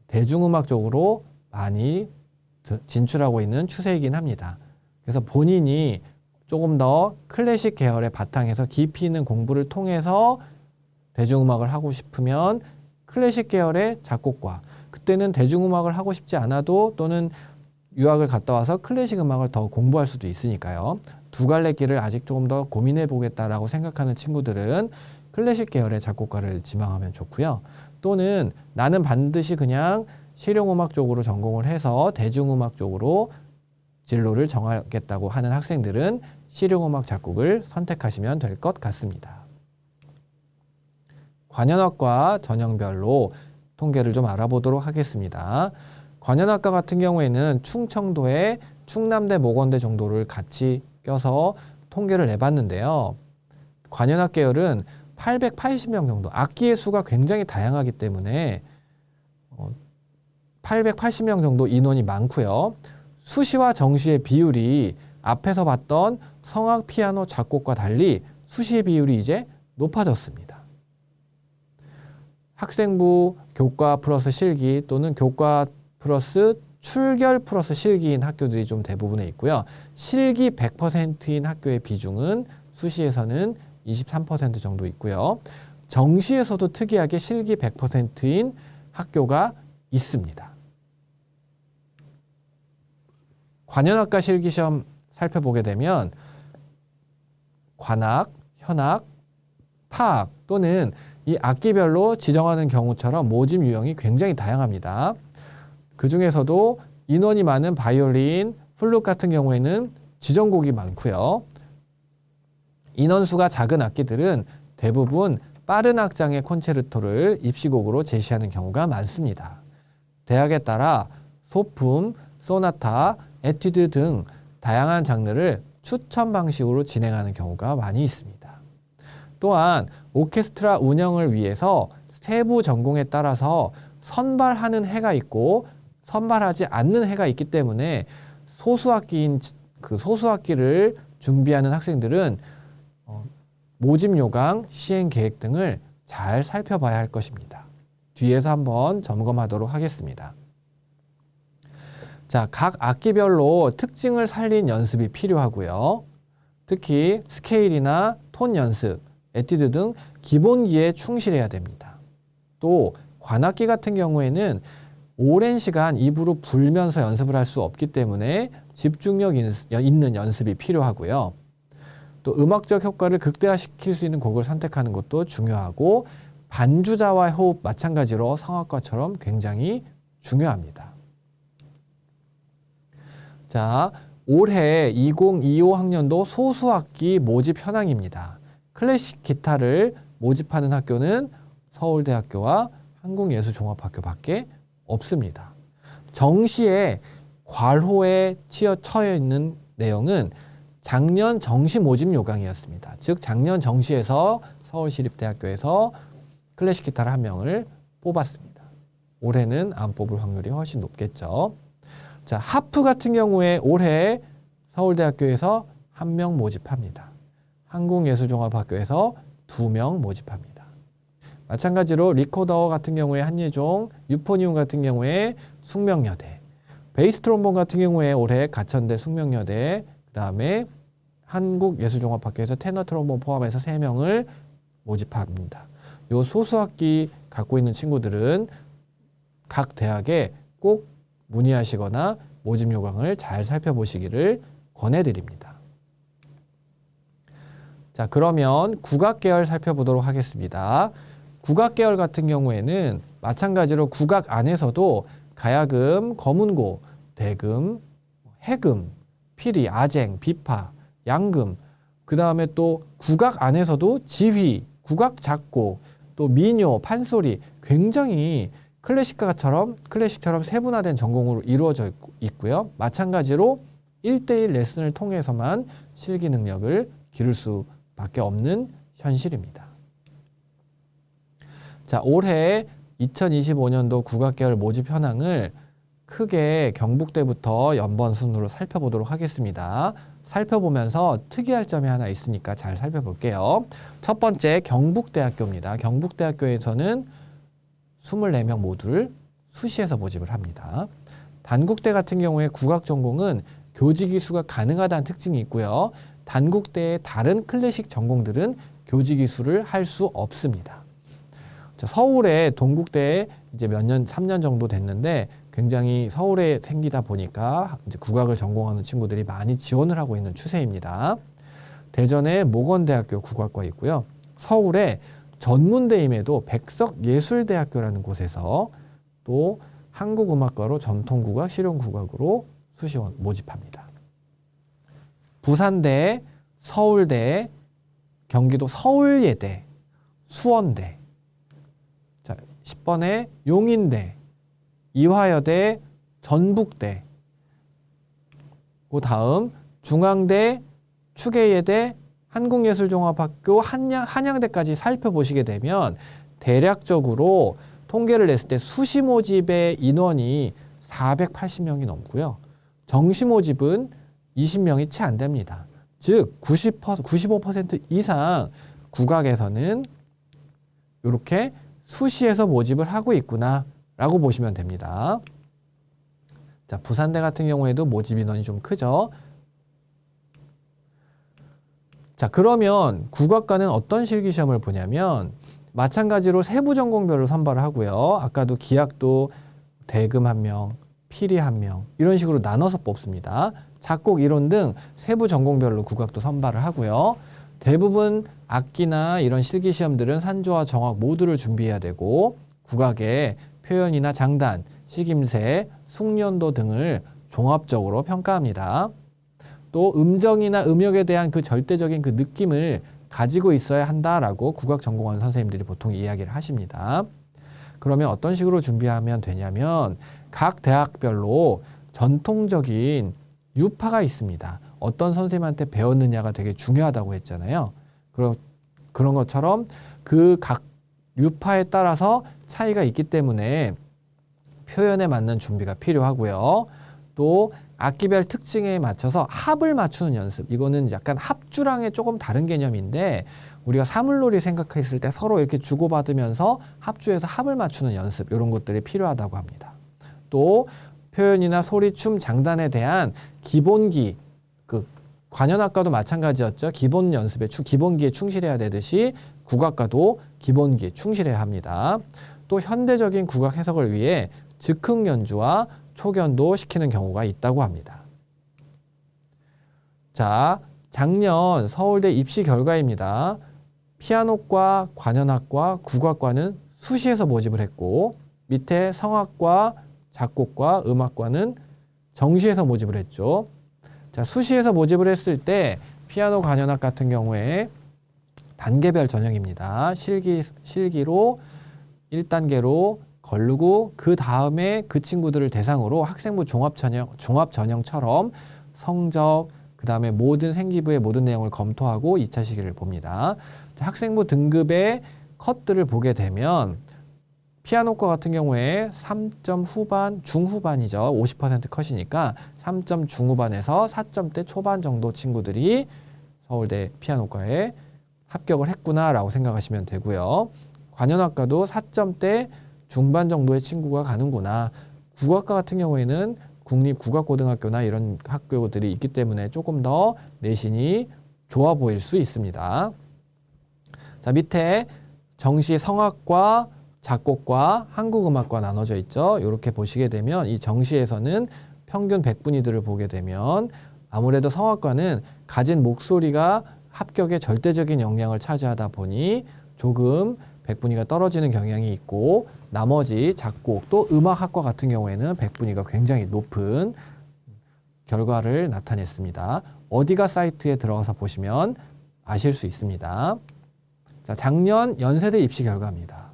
대중음악 쪽으로 많이 진출하고 있는 추세이긴 합니다. 그래서 본인이 조금 더 클래식 계열의 바탕에서 깊이 있는 공부를 통해서 대중음악을 하고 싶으면 클래식 계열의 작곡과, 그때는 대중음악을 하고 싶지 않아도 또는 유학을 갔다 와서 클래식 음악을 더 공부할 수도 있으니까요. 두 갈래 길을 아직 조금 더 고민해 보겠다라고 생각하는 친구들은 클래식 계열의 작곡가를 지망하면 좋고요. 또는 나는 반드시 그냥 실용음악 쪽으로 전공을 해서 대중음악 쪽으로 진로를 정하겠다고 하는 학생들은 실용음악 작곡을 선택하시면 될 것 같습니다. 관현악과 전형별로 통계를 좀 알아보도록 하겠습니다. 관현악과 같은 경우에는 충청도의 충남대, 모건대 정도를 같이 껴서 통계를 내봤는데요. 관현악 계열은 880명 정도, 악기의 수가 굉장히 다양하기 때문에 880명 정도 인원이 많고요. 수시와 정시의 비율이 앞에서 봤던 성악, 피아노, 작곡과 달리 수시의 비율이 이제 높아졌습니다. 학생부 교과 플러스 실기 또는 교과 플러스 출결 플러스 실기인 학교들이 좀 대부분에 있고요. 실기 100%인 학교의 비중은 수시에서는 23% 정도 있고요. 정시에서도 특이하게 실기 100%인 학교가 있습니다. 관현악과 실기시험 살펴보게 되면 관악, 현악, 타악 또는 이 악기별로 지정하는 경우처럼 모집 유형이 굉장히 다양합니다. 그 중에서도 인원이 많은 바이올린, 플룻 같은 경우에는 지정곡이 많고요. 인원수가 작은 악기들은 대부분 빠른 악장의 콘체르토를 입시곡으로 제시하는 경우가 많습니다. 대학에 따라 소품, 소나타, 에튜드 등 다양한 장르를 추천 방식으로 진행하는 경우가 많이 있습니다. 또한 오케스트라 운영을 위해서 세부 전공에 따라서 선발하는 해가 있고 선발하지 않는 해가 있기 때문에 소수악기인 그 소수악기를 준비하는 학생들은 모집 요강, 시행 계획 등을 잘 살펴봐야 할 것입니다. 뒤에서 한번 점검하도록 하겠습니다. 자, 각 악기별로 특징을 살린 연습이 필요하고요. 특히 스케일이나 톤 연습, 에튜드 등 기본기에 충실해야 됩니다. 또 관악기 같은 경우에는 오랜 시간 입으로 불면서 연습을 할 수 없기 때문에 집중력 있는 연습이 필요하고요. 또 음악적 효과를 극대화시킬 수 있는 곡을 선택하는 것도 중요하고 반주자와의 호흡 마찬가지로 성악과처럼 굉장히 중요합니다. 자, 올해 2025 학년도 소수악기 모집 현황입니다. 클래식 기타를 모집하는 학교는 서울대학교와 한국예술종합학교밖에 없습니다. 정시에 괄호에 처해 있는 내용은 작년 정시 모집 요강이었습니다. 즉 작년 정시에서 서울시립대학교에서 클래식 기타를 한 명을 뽑았습니다. 올해는 안 뽑을 확률이 훨씬 높겠죠. 자, 하프 같은 경우에 올해 서울대학교에서 한 명 모집합니다. 한국예술종합학교에서 2명 모집합니다. 마찬가지로 리코더 같은 경우에 한예종, 유포니움 같은 경우에 숙명여대, 베이스 트롬본 같은 경우에 올해 가천대 숙명여대, 그 다음에 한국예술종합학교에서 테너 트롬본 포함해서 3명을 모집합니다. 요 소수악기 갖고 있는 친구들은 각 대학에 꼭 문의하시거나 모집 요강을 잘 살펴보시기를 권해드립니다. 자, 그러면 국악 계열 살펴보도록 하겠습니다. 국악 계열 같은 경우에는 마찬가지로 국악 안에서도 가야금, 거문고, 대금, 해금, 피리, 아쟁, 비파, 양금, 그 다음에 또 국악 안에서도 지휘, 국악 작곡, 또 민요, 판소리 굉장히 클래식처럼 세분화된 전공으로 이루어져 있고요. 마찬가지로 1대1 레슨을 통해서만 실기 능력을 기를 수밖에 없는 현실입니다. 자, 올해 2025년도 국악계열 모집 현황을 크게 경북대부터 연번 순으로 살펴보도록 하겠습니다. 살펴보면서 특이할 점이 하나 있으니까 잘 살펴볼게요. 첫 번째 경북대학교입니다. 경북대학교에서는 24명 모두를 수시에서 모집을 합니다. 단국대 같은 경우에 국악 전공은 교직 이수가 가능하다는 특징이 있고요. 단국대의 다른 클래식 전공들은 교직 이수를 할 수 없습니다. 자, 서울에 동국대에 이제 몇 년, 3년 정도 됐는데 굉장히 서울에 생기다 보니까 이제 국악을 전공하는 친구들이 많이 지원을 하고 있는 추세입니다. 대전에 모건대학교 국악과 있고요. 서울에 전문대임에도 백석예술대학교라는 곳에서 또 한국음악과로 전통국악, 실용국악으로 수시원 모집합니다. 부산대, 서울대, 경기도 서울예대, 수원대. 자, 10번에 용인대, 이화여대, 전북대. 그 다음 중앙대, 추계예대, 한국예술종합학교, 한양대까지 살펴보시게 되면 대략적으로 통계를 냈을 때 수시 모집의 인원이 480명이 넘고요. 정시 모집은 20명이 채 안 됩니다. 즉 95% 이상 국악에서는 이렇게 수시에서 모집을 하고 있구나 라고 보시면 됩니다. 자, 부산대 같은 경우에도 모집 인원이 좀 크죠. 자, 그러면 국악과는 어떤 실기시험을 보냐면 마찬가지로 세부 전공별로 선발을 하고요. 아까도 기악도 대금 1명, 피리 1명 이런 식으로 나눠서 뽑습니다. 작곡, 이론 등 세부 전공별로 국악도 선발을 하고요. 대부분 악기나 이런 실기시험들은 산조와 정악 모두를 준비해야 되고 국악의 표현이나 장단, 식임새, 숙련도 등을 종합적으로 평가합니다. 또 음정이나 음역에 대한 그 절대적인 그 느낌을 가지고 있어야 한다라고 국악 전공하는 선생님들이 보통 이야기를 하십니다. 그러면 어떤 식으로 준비하면 되냐면 각 대학별로 전통적인 유파가 있습니다. 어떤 선생님한테 배웠느냐가 되게 중요하다고 했잖아요. 그런 것처럼 그 각 유파에 따라서 차이가 있기 때문에 표현에 맞는 준비가 필요하고요. 또 악기별 특징에 맞춰서 합을 맞추는 연습. 이거는 약간 합주랑의 조금 다른 개념인데 우리가 사물놀이 생각했을 때 서로 이렇게 주고받으면서 합주해서 합을 맞추는 연습. 이런 것들이 필요하다고 합니다. 또 표현이나 소리, 춤, 장단에 대한 기본기. 그 관현악과도 마찬가지였죠. 기본 연습에 기본기에 충실해야 되듯이 국악과도 기본기에 충실해야 합니다. 또 현대적인 국악 해석을 위해 즉흥 연주와 초견도 시키는 경우가 있다고 합니다. 자, 작년 서울대 입시 결과입니다. 피아노과, 관현악과, 국악과는 수시에서 모집을 했고 밑에 성악과, 작곡과, 음악과는 정시에서 모집을 했죠. 자, 수시에서 모집을 했을 때 피아노, 관현악 같은 경우에 단계별 전형입니다. 실기로 1단계로 거르고 그 다음에 그 친구들을 대상으로 학생부 종합전형처럼 성적, 그 다음에 모든 생기부의 모든 내용을 검토하고 2차 시기를 봅니다. 자, 학생부 등급의 컷들을 보게 되면 피아노과 같은 경우에 3점 후반, 중후반이죠. 50% 컷이니까 3점 중후반에서 4점대 초반 정도 친구들이 서울대 피아노과에 합격을 했구나라고 생각하시면 되고요. 관현악과도 4점대 중반 정도의 친구가 가는구나. 국악과 같은 경우에는 국립국악고등학교나 이런 학교들이 있기 때문에 조금 더 내신이 좋아 보일 수 있습니다. 자, 밑에 정시 성악과, 작곡과, 한국음악과 나눠져 있죠. 이렇게 보시게 되면 이 정시에서는 평균 100분위들을 보게 되면 아무래도 성악과는 가진 목소리가 합격에 절대적인 영향을 차지하다 보니 조금 100분위가 떨어지는 경향이 있고 나머지 작곡 또 음악학과 같은 경우에는 백분위가 굉장히 높은 결과를 나타냈습니다. 어디가 사이트에 들어가서 보시면 아실 수 있습니다. 자, 작년 연세대 입시 결과입니다.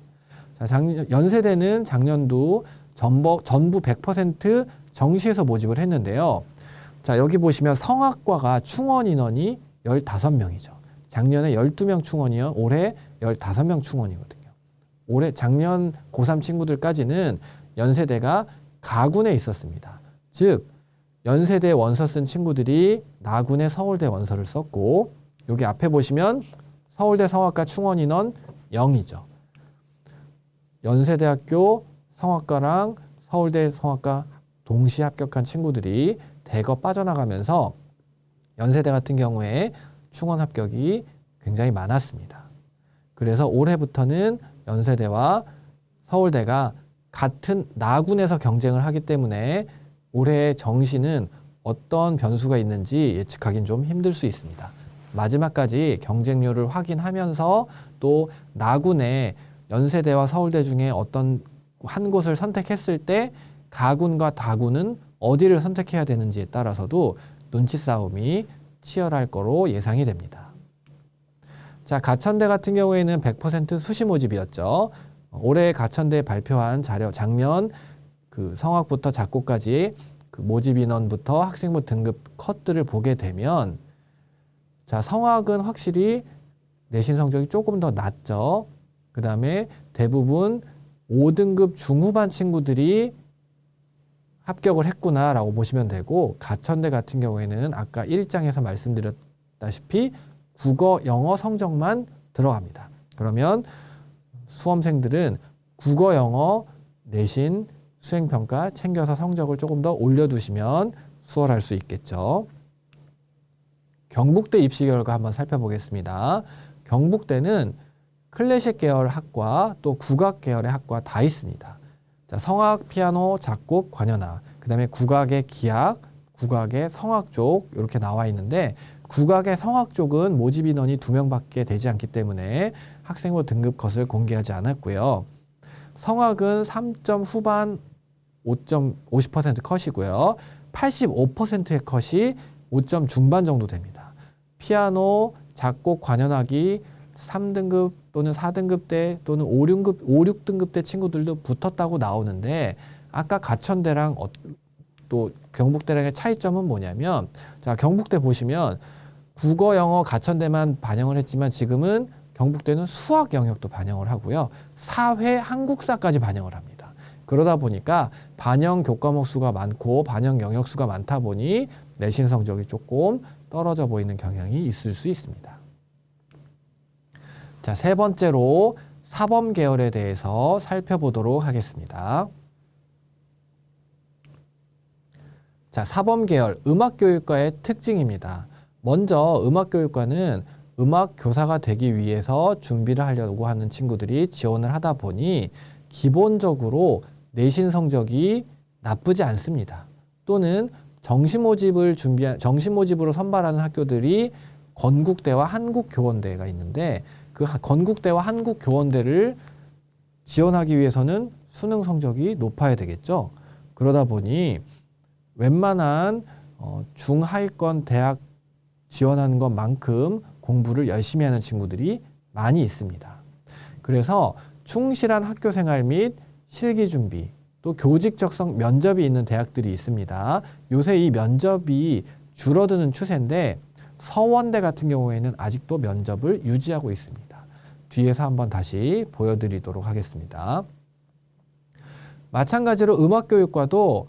자, 연세대는 작년도 전부 100% 정시에서 모집을 했는데요. 자, 여기 보시면 성악과가 충원 인원이 15명이죠. 작년에 12명 충원이요. 올해 15명 충원이거든요. 올해 작년 고3 친구들까지는 연세대가 가군에 있었습니다. 즉 연세대 원서 쓴 친구들이 나군의 서울대 원서를 썼고 여기 앞에 보시면 서울대 성악과 충원 인원 0이죠. 연세대학교 성악과랑 서울대 성악과 동시에 합격한 친구들이 대거 빠져나가면서 연세대 같은 경우에 충원 합격이 굉장히 많았습니다. 그래서 올해부터는 연세대와 서울대가 같은 나군에서 경쟁을 하기 때문에 올해 정시는 어떤 변수가 있는지 예측하기는 좀 힘들 수 있습니다. 마지막까지 경쟁률을 확인하면서 또 나군에 연세대와 서울대 중에 어떤 한 곳을 선택했을 때 가군과 다군은 어디를 선택해야 되는지에 따라서도 눈치 싸움이 치열할 거로 예상이 됩니다. 자, 가천대 같은 경우에는 100% 수시 모집이었죠. 올해 가천대 발표한 자료, 작년 그 성악부터 작곡까지 그 모집 인원부터 학생부 등급 컷들을 보게 되면 자, 성악은 확실히 내신 성적이 조금 더 낮죠. 그 다음에 대부분 5등급 중후반 친구들이 합격을 했구나라고 보시면 되고 가천대 같은 경우에는 아까 1장에서 말씀드렸다시피 국어, 영어 성적만 들어갑니다. 그러면 수험생들은 국어, 영어, 내신, 수행평가 챙겨서 성적을 조금 더 올려두시면 수월할 수 있겠죠. 경북대 입시 결과 한번 살펴보겠습니다. 경북대는 클래식 계열 학과 또 국악 계열의 학과 다 있습니다. 자, 성악, 피아노, 작곡, 관현악, 그 다음에 국악의 기악, 국악의 성악 쪽 이렇게 나와 있는데 국악의 성악 쪽은 모집 인원이 2명밖에 되지 않기 때문에 학생부 등급 컷을 공개하지 않았고요. 성악은 3점 후반 50% 컷이고요. 85%의 컷이 5점 중반 정도 됩니다. 피아노, 작곡, 관현악이 3등급 또는 4등급 대 또는 5, 6등급 대 친구들도 붙었다고 나오는데 아까 가천대랑 또 경북대랑의 차이점은 뭐냐면 자, 경북대 보시면 국어, 영어, 가천대만 반영을 했지만 지금은 경북대는 수학 영역도 반영을 하고요. 사회, 한국사까지 반영을 합니다. 그러다 보니까 반영 교과목 수가 많고 반영 영역 수가 많다 보니 내신 성적이 조금 떨어져 보이는 경향이 있을 수 있습니다. 자, 세 번째로 사범 계열에 대해서 살펴보도록 하겠습니다. 자, 사범 계열 음악교육과의 특징입니다. 먼저 음악교육과는 음악 교사가 되기 위해서 준비를 하려고 하는 친구들이 지원을 하다 보니 기본적으로 내신 성적이 나쁘지 않습니다. 또는 정시 모집으로 선발하는 학교들이 건국대와 한국교원대가 있는데 그 건국대와 한국교원대를 지원하기 위해서는 수능 성적이 높아야 되겠죠. 그러다 보니 웬만한 중하위권 대학 지원하는 것만큼 공부를 열심히 하는 친구들이 많이 있습니다. 그래서 충실한 학교 생활 및 실기 준비, 또 교직 적성 면접이 있는 대학들이 있습니다. 요새 이 면접이 줄어드는 추세인데 서원대 같은 경우에는 아직도 면접을 유지하고 있습니다. 뒤에서 한번 다시 보여드리도록 하겠습니다. 마찬가지로 음악교육과도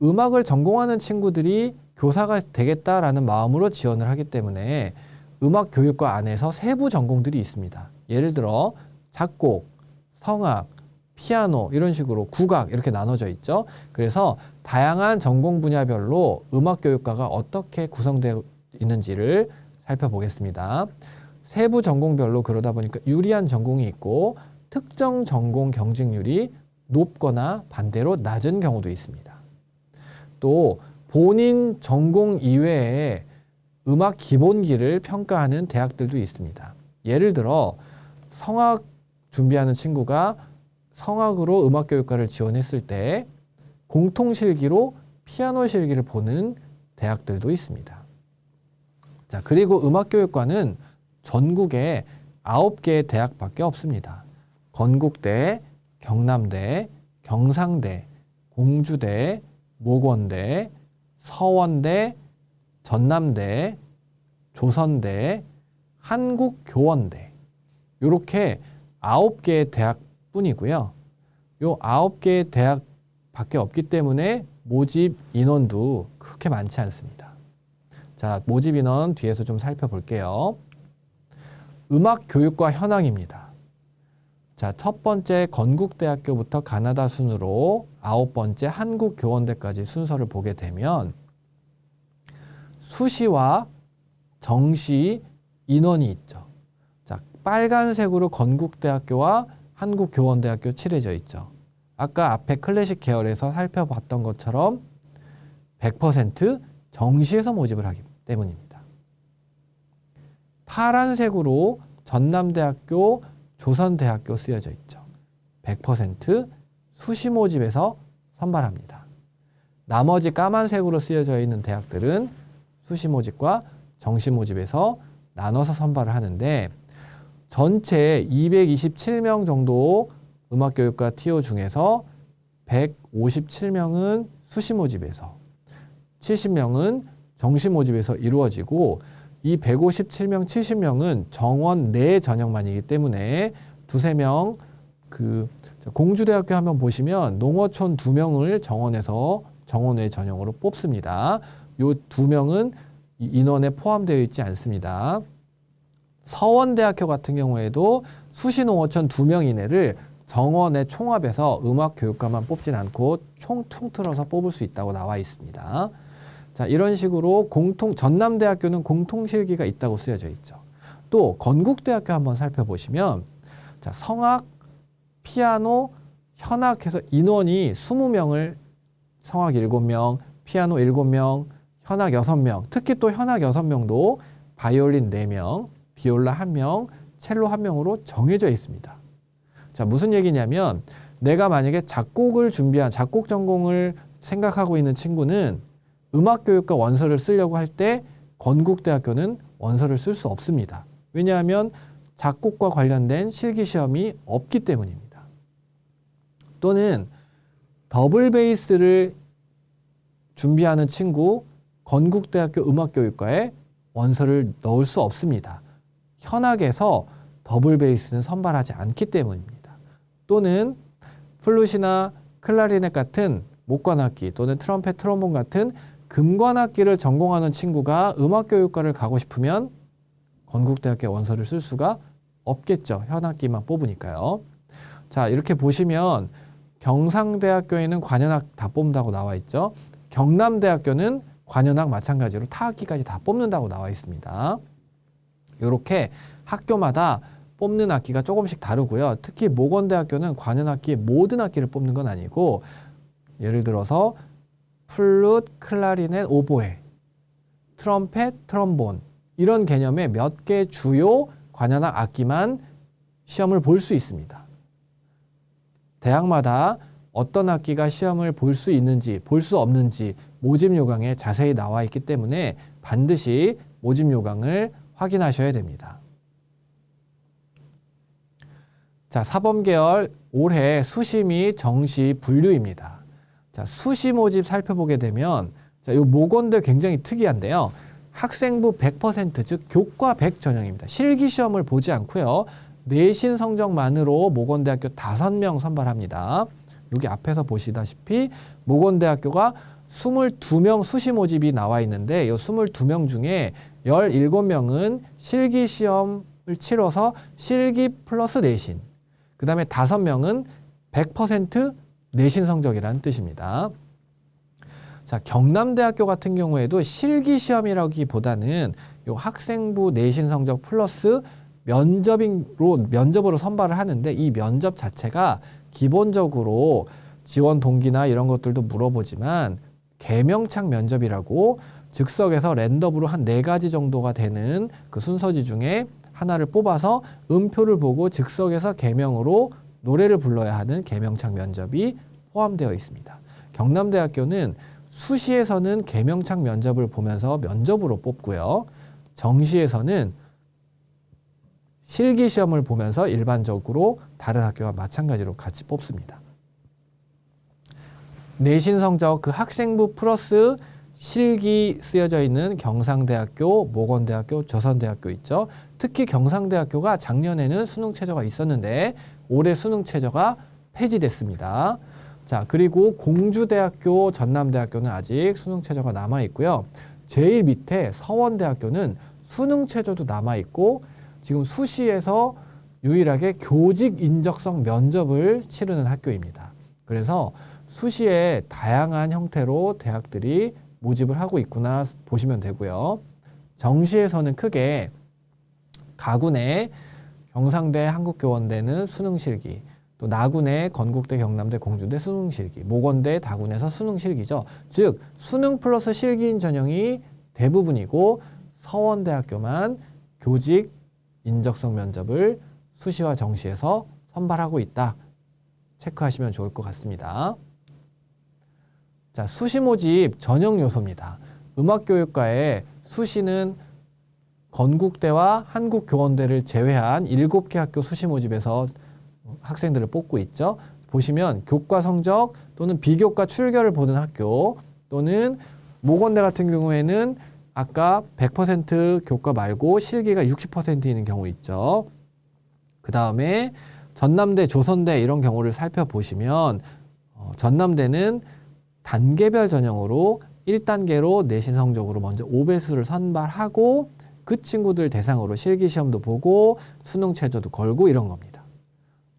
음악을 전공하는 친구들이 교사가 되겠다라는 마음으로 지원을 하기 때문에 음악교육과 안에서 세부 전공들이 있습니다. 예를 들어 작곡, 성악, 피아노 이런 식으로 국악 이렇게 나눠져 있죠. 그래서 다양한 전공 분야별로 음악교육과가 어떻게 구성되어 있는지를 살펴보겠습니다. 세부 전공별로 그러다 보니까 유리한 전공이 있고 특정 전공 경쟁률이 높거나 반대로 낮은 경우도 있습니다. 또 본인 전공 이외에 음악 기본기를 평가하는 대학들도 있습니다. 예를 들어 성악 준비하는 친구가 성악으로 음악교육과를 지원했을 때 공통실기로 피아노 실기를 보는 대학들도 있습니다. 자, 그리고 음악교육과는 전국에 9개의 대학밖에 없습니다. 건국대, 경남대, 경상대, 공주대, 모건대, 서원대, 전남대, 조선대, 한국교원대 이렇게 9개의 대학뿐이고요. 요 9개의 대학밖에 없기 때문에 모집 인원도 그렇게 많지 않습니다. 자, 모집 인원 뒤에서 좀 살펴볼게요. 음악교육과 현황입니다. 자, 첫 번째 건국대학교부터 가나다 순으로 9번째 한국교원대까지 순서를 보게 되면 수시와 정시 인원이 있죠. 자, 빨간색으로 건국대학교와 한국교원대학교 칠해져 있죠. 아까 앞에 클래식 계열에서 살펴봤던 것처럼 100% 정시에서 모집을 하기 때문입니다. 파란색으로 전남대학교, 조선대학교 쓰여져 있죠. 100% 수시 모집에서 선발합니다. 나머지 까만색으로 쓰여져 있는 대학들은 수시 모집과 정시 모집에서 나눠서 선발을 하는데 전체 227명 정도 음악교육과 TO 중에서 157명은 수시 모집에서 70명은 정시 모집에서 이루어지고 이 157명, 70명은 정원 내 전형만이기 때문에 두세 명 공주대학교 한번 보시면 농어촌 2명을 정원 외 전형으로 뽑습니다. 요 2명은 인원에 포함되어 있지 않습니다. 서원대학교 같은 경우에도 수시 농어촌 2명 이내를 정원의 총합에서 음악교육과만 뽑진 않고 총 통틀어서 뽑을 수 있다고 나와 있습니다. 자, 이런 식으로 전남대학교는 공통실기가 있다고 쓰여져 있죠. 또 건국대학교 한번 살펴보시면 자, 성악, 피아노, 현악해서 인원이 20명을 성악 7명, 피아노 7명, 현악 6명, 특히 또 현악 6명도 바이올린 4명, 비올라 1명, 첼로 1명으로 정해져 있습니다. 자, 무슨 얘기냐면 내가 만약에 작곡을 준비한 작곡 전공을 생각하고 있는 친구는 음악교육과 원서를 쓰려고 할 때 건국대학교는 원서를 쓸 수 없습니다. 왜냐하면 작곡과 관련된 실기시험이 없기 때문입니다. 또는 더블 베이스를 준비하는 친구 건국대학교 음악교육과에 원서를 넣을 수 없습니다. 현악에서 더블 베이스는 선발하지 않기 때문입니다. 또는 플룻이나 클라리넷 같은 목관악기 또는 트럼펫, 트롬본 같은 금관악기를 전공하는 친구가 음악교육과를 가고 싶으면 건국대학교 원서를 쓸 수가 없겠죠. 현악기만 뽑으니까요. 자, 이렇게 보시면 경상대학교에는 관현악 다 뽑는다고 나와 있죠. 경남대학교는 관현악 마찬가지로 타악기까지 다 뽑는다고 나와 있습니다. 이렇게 학교마다 뽑는 악기가 조금씩 다르고요. 특히 모건대학교는 관현악기 모든 악기를 뽑는 건 아니고 예를 들어서 플룻, 클라리넷, 오보에, 트럼펫, 트럼본 이런 개념의 몇 개 주요 관현악 악기만 시험을 볼 수 있습니다. 대학마다 어떤 악기가 시험을 볼 수 있는지 볼 수 없는지 모집 요강에 자세히 나와 있기 때문에 반드시 모집 요강을 확인하셔야 됩니다. 자, 사범계열 올해 수시 및 정시 분류입니다. 자, 수시 모집 살펴보게 되면 자, 요 모건대 굉장히 특이한데요. 학생부 100% 즉 교과 100 전형입니다. 실기시험을 보지 않고요. 내신 성적만으로 모건대학교 5명 선발합니다. 여기 앞에서 보시다시피 모건대학교가 22명 수시 모집이 나와 있는데 이 22명 중에 17명은 실기시험을 치러서 실기 플러스 내신, 그 다음에 5명은 100% 내신 성적이라는 뜻입니다. 자, 경남대학교 같은 경우에도 실기시험이라기보다는 요 학생부 내신 성적 플러스 면접으로 선발을 하는데 이 면접 자체가 기본적으로 지원 동기나 이런 것들도 물어보지만 개명창 면접이라고 즉석에서 랜덤으로 한 4가지 정도가 되는 그 순서지 중에 하나를 뽑아서 음표를 보고 즉석에서 개명으로 노래를 불러야 하는 계명창 면접이 포함되어 있습니다. 경남대학교는 수시에서는 계명창 면접을 보면서 면접으로 뽑고요. 정시에서는 실기시험을 보면서 일반적으로 다른 학교와 마찬가지로 같이 뽑습니다. 내신 성적 그 학생부 플러스 실기 쓰여져 있는 경상대학교, 모건대학교, 조선대학교 있죠. 특히 경상대학교가 작년에는 수능 최저가 있었는데 올해 수능 최저가 폐지됐습니다. 자, 그리고 공주대학교, 전남대학교는 아직 수능 최저가 남아 있고요. 제일 밑에 서원대학교는 수능 최저도 남아 있고 지금 수시에서 유일하게 교직 인적성 면접을 치르는 학교입니다. 그래서 수시에 다양한 형태로 대학들이 모집을 하고 있구나 보시면 되고요. 정시에서는 크게 가군의 경상대 한국교원대는 수능실기, 또 나군의 건국대 경남대 공주대 수능실기, 모건대 다군에서 수능실기죠. 즉 수능 플러스 실기인 전형이 대부분이고 서원대학교만 교직 인적성 면접을 수시와 정시에서 선발하고 있다. 체크하시면 좋을 것 같습니다. 자, 수시 모집 전형 요소입니다. 음악교육과에 수시는 건국대와 한국교원대를 제외한 7개 학교 수시 모집에서 학생들을 뽑고 있죠. 보시면 교과 성적 또는 비교과 출결을 보는 학교 또는 모건대 같은 경우에는 아까 100% 교과 말고 실기가 60% 있는 경우 있죠. 그 다음에 전남대, 조선대 이런 경우를 살펴보시면 전남대는 단계별 전형으로 1단계로 내신 성적으로 먼저 5배수를 선발하고 그 친구들 대상으로 실기시험도 보고 수능 최저도 걸고 이런 겁니다.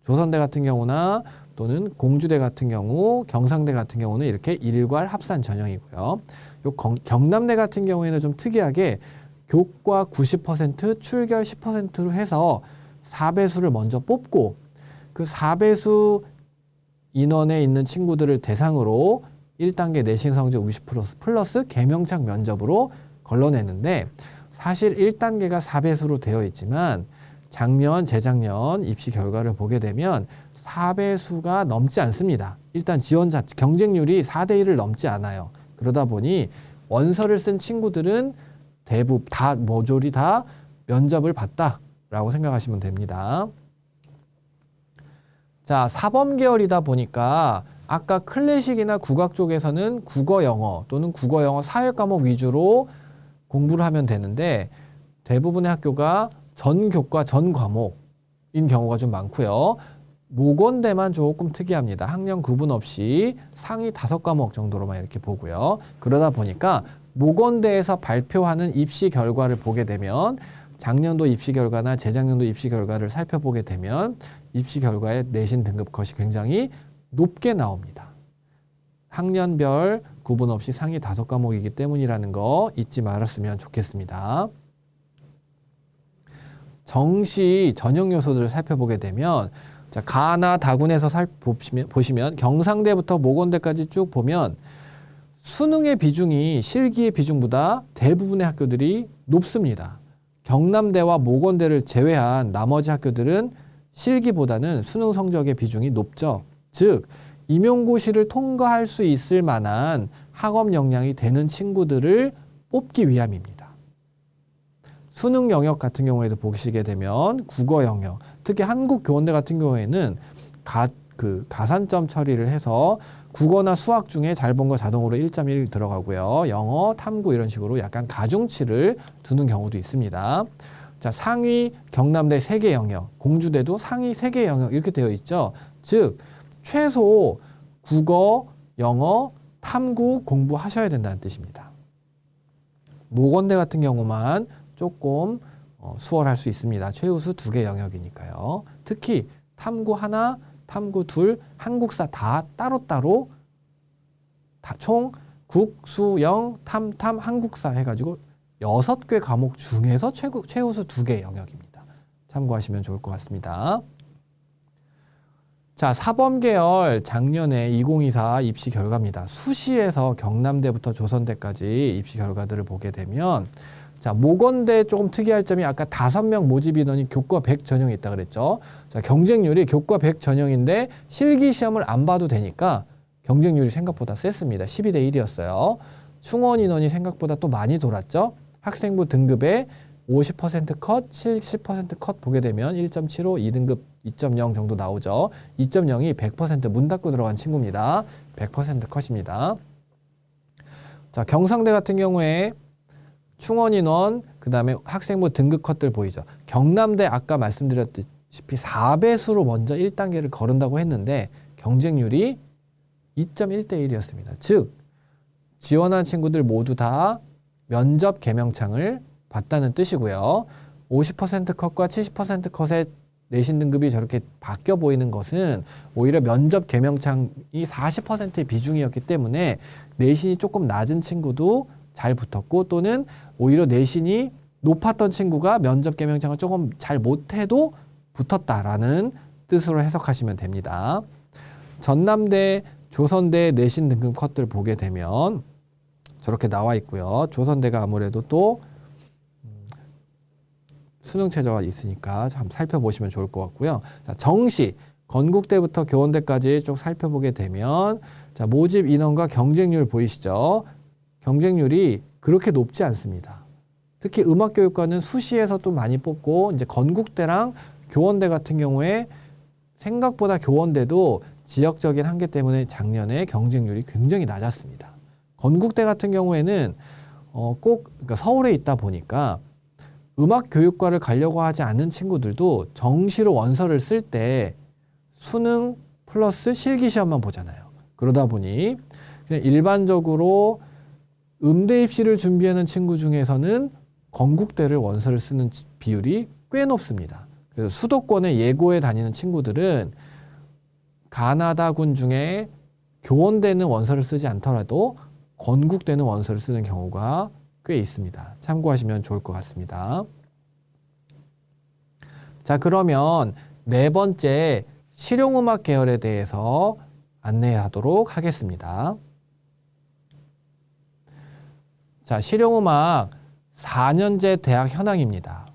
조선대 같은 경우나 또는 공주대 같은 경우, 경상대 같은 경우는 이렇게 일괄 합산 전형이고요. 요 경남대 같은 경우에는 좀 특이하게 교과 90%, 출결 10%로 해서 4배수를 먼저 뽑고 그 4배수 인원에 있는 친구들을 대상으로 1단계 내신 성적 50% 플러스 계명창 면접으로 걸러내는데 사실 1단계가 4배수로 되어 있지만 작년, 재작년 입시 결과를 보게 되면 4배수가 넘지 않습니다. 일단 지원자 경쟁률이 4대1을 넘지 않아요. 그러다 보니 원서를 쓴 친구들은 대부분 다 모조리 다 면접을 봤다라고 생각하시면 됩니다. 자, 사범 계열이다 보니까 아까 클래식이나 국악 쪽에서는 국어, 영어 또는 국어, 영어, 사회 과목 위주로 공부를 하면 되는데 대부분의 학교가 전 교과, 전 과목인 경우가 좀 많고요. 모건대만 조금 특이합니다. 학년 구분 없이 상위 5과목 정도로만 이렇게 보고요. 그러다 보니까 모건대에서 발표하는 입시 결과를 보게 되면 작년도 입시 결과나 재작년도 입시 결과를 살펴보게 되면 입시 결과의 내신 등급 컷이 굉장히 높게 나옵니다. 학년별 구분 없이 상위 5과목이기 때문이라는 거 잊지 말았으면 좋겠습니다. 정시 전형 요소들을 살펴보게 되면 자, 가나 다군에서 보시면 경상대부터 모건대까지 쭉 보면 수능의 비중이 실기의 비중보다 대부분의 학교들이 높습니다. 경남대와 모건대를 제외한 나머지 학교들은 실기보다는 수능 성적의 비중이 높죠. 즉 임용고시를 통과할 수 있을 만한 학업 역량이 되는 친구들을 뽑기 위함입니다. 수능 영역 같은 경우에도 보시게 되면 국어 영역, 특히 한국교원대 같은 경우에는 가산점 처리를 해서 국어나 수학 중에 잘 본 거 자동으로 1.1 들어가고요. 영어, 탐구 이런 식으로 약간 가중치를 두는 경우도 있습니다. 자, 상위 경남대 3개 영역, 공주대도 상위 3개 영역 이렇게 되어 있죠. 즉 최소 국어, 영어, 탐구 공부하셔야 된다는 뜻입니다. 모건대 같은 경우만 조금 수월할 수 있습니다. 최우수 2개 영역이니까요. 특히 탐구 하나, 탐구 둘, 한국사 다 따로따로 다 총 국, 수, 영, 탐, 한국사 해가지고 6개 과목 중에서 최우수 2개 영역입니다. 참고하시면 좋을 것 같습니다. 자, 사범계열 작년에 2024 입시 결과입니다. 수시에서 경남대부터 조선대까지 입시 결과들을 보게 되면 자, 모건대 조금 특이할 점이 아까 5명 모집 인원이 교과 100 전형이 있다 그랬죠. 자, 경쟁률이 교과 100 전형인데 실기 시험을 안 봐도 되니까 경쟁률이 생각보다 셌습니다. 12대 1이었어요. 충원 인원이 생각보다 또 많이 돌았죠. 학생부 등급에 50% 컷, 70% 컷 보게 되면 1.75, 2등급 2.0 정도 나오죠. 2.0이 100% 문 닫고 들어간 친구입니다. 100% 컷입니다. 자, 경상대 같은 경우에 충원 인원, 그 다음에 학생부 등급 컷들 보이죠. 경남대 아까 말씀드렸다시피 4배수로 먼저 1단계를 거른다고 했는데 경쟁률이 2.1대 1이었습니다. 즉 지원한 친구들 모두 다 면접 개명창을 봤다는 뜻이고요. 50% 컷과 70% 컷의 내신 등급이 저렇게 바뀌어 보이는 것은 오히려 면접 개명창이 40%의 비중이었기 때문에 내신이 조금 낮은 친구도 잘 붙었고 또는 오히려 내신이 높았던 친구가 면접 개명창을 조금 잘 못해도 붙었다라는 뜻으로 해석하시면 됩니다. 전남대, 조선대 내신 등급 컷들 보게 되면 저렇게 나와 있고요. 조선대가 아무래도 또 수능 최저가 있으니까 좀 살펴보시면 좋을 것 같고요. 자, 정시, 건국대부터 교원대까지 쭉 살펴보게 되면 자, 모집 인원과 경쟁률 보이시죠? 경쟁률이 그렇게 높지 않습니다. 특히 음악교육과는 수시에서 또 많이 뽑고 이제 건국대랑 교원대 같은 경우에 생각보다 교원대도 지역적인 한계 때문에 작년에 경쟁률이 굉장히 낮았습니다. 건국대 같은 경우에는 그러니까 서울에 있다 보니까 음악교육과를 가려고 하지 않는 친구들도 정시로 원서를 쓸 때 수능 플러스 실기시험만 보잖아요. 그러다 보니 그냥 일반적으로 음대 입시를 준비하는 친구 중에서는 건국대를 원서를 쓰는 비율이 꽤 높습니다. 그래서 수도권에 예고에 다니는 친구들은 가나다군 중에 교원대는 원서를 쓰지 않더라도 건국대는 원서를 쓰는 경우가 꽤 있습니다. 참고하시면 좋을 것 같습니다. 자, 그러면 네 번째 실용음악 계열에 대해서 안내하도록 하겠습니다. 자, 실용음악 4년제 대학 현황입니다.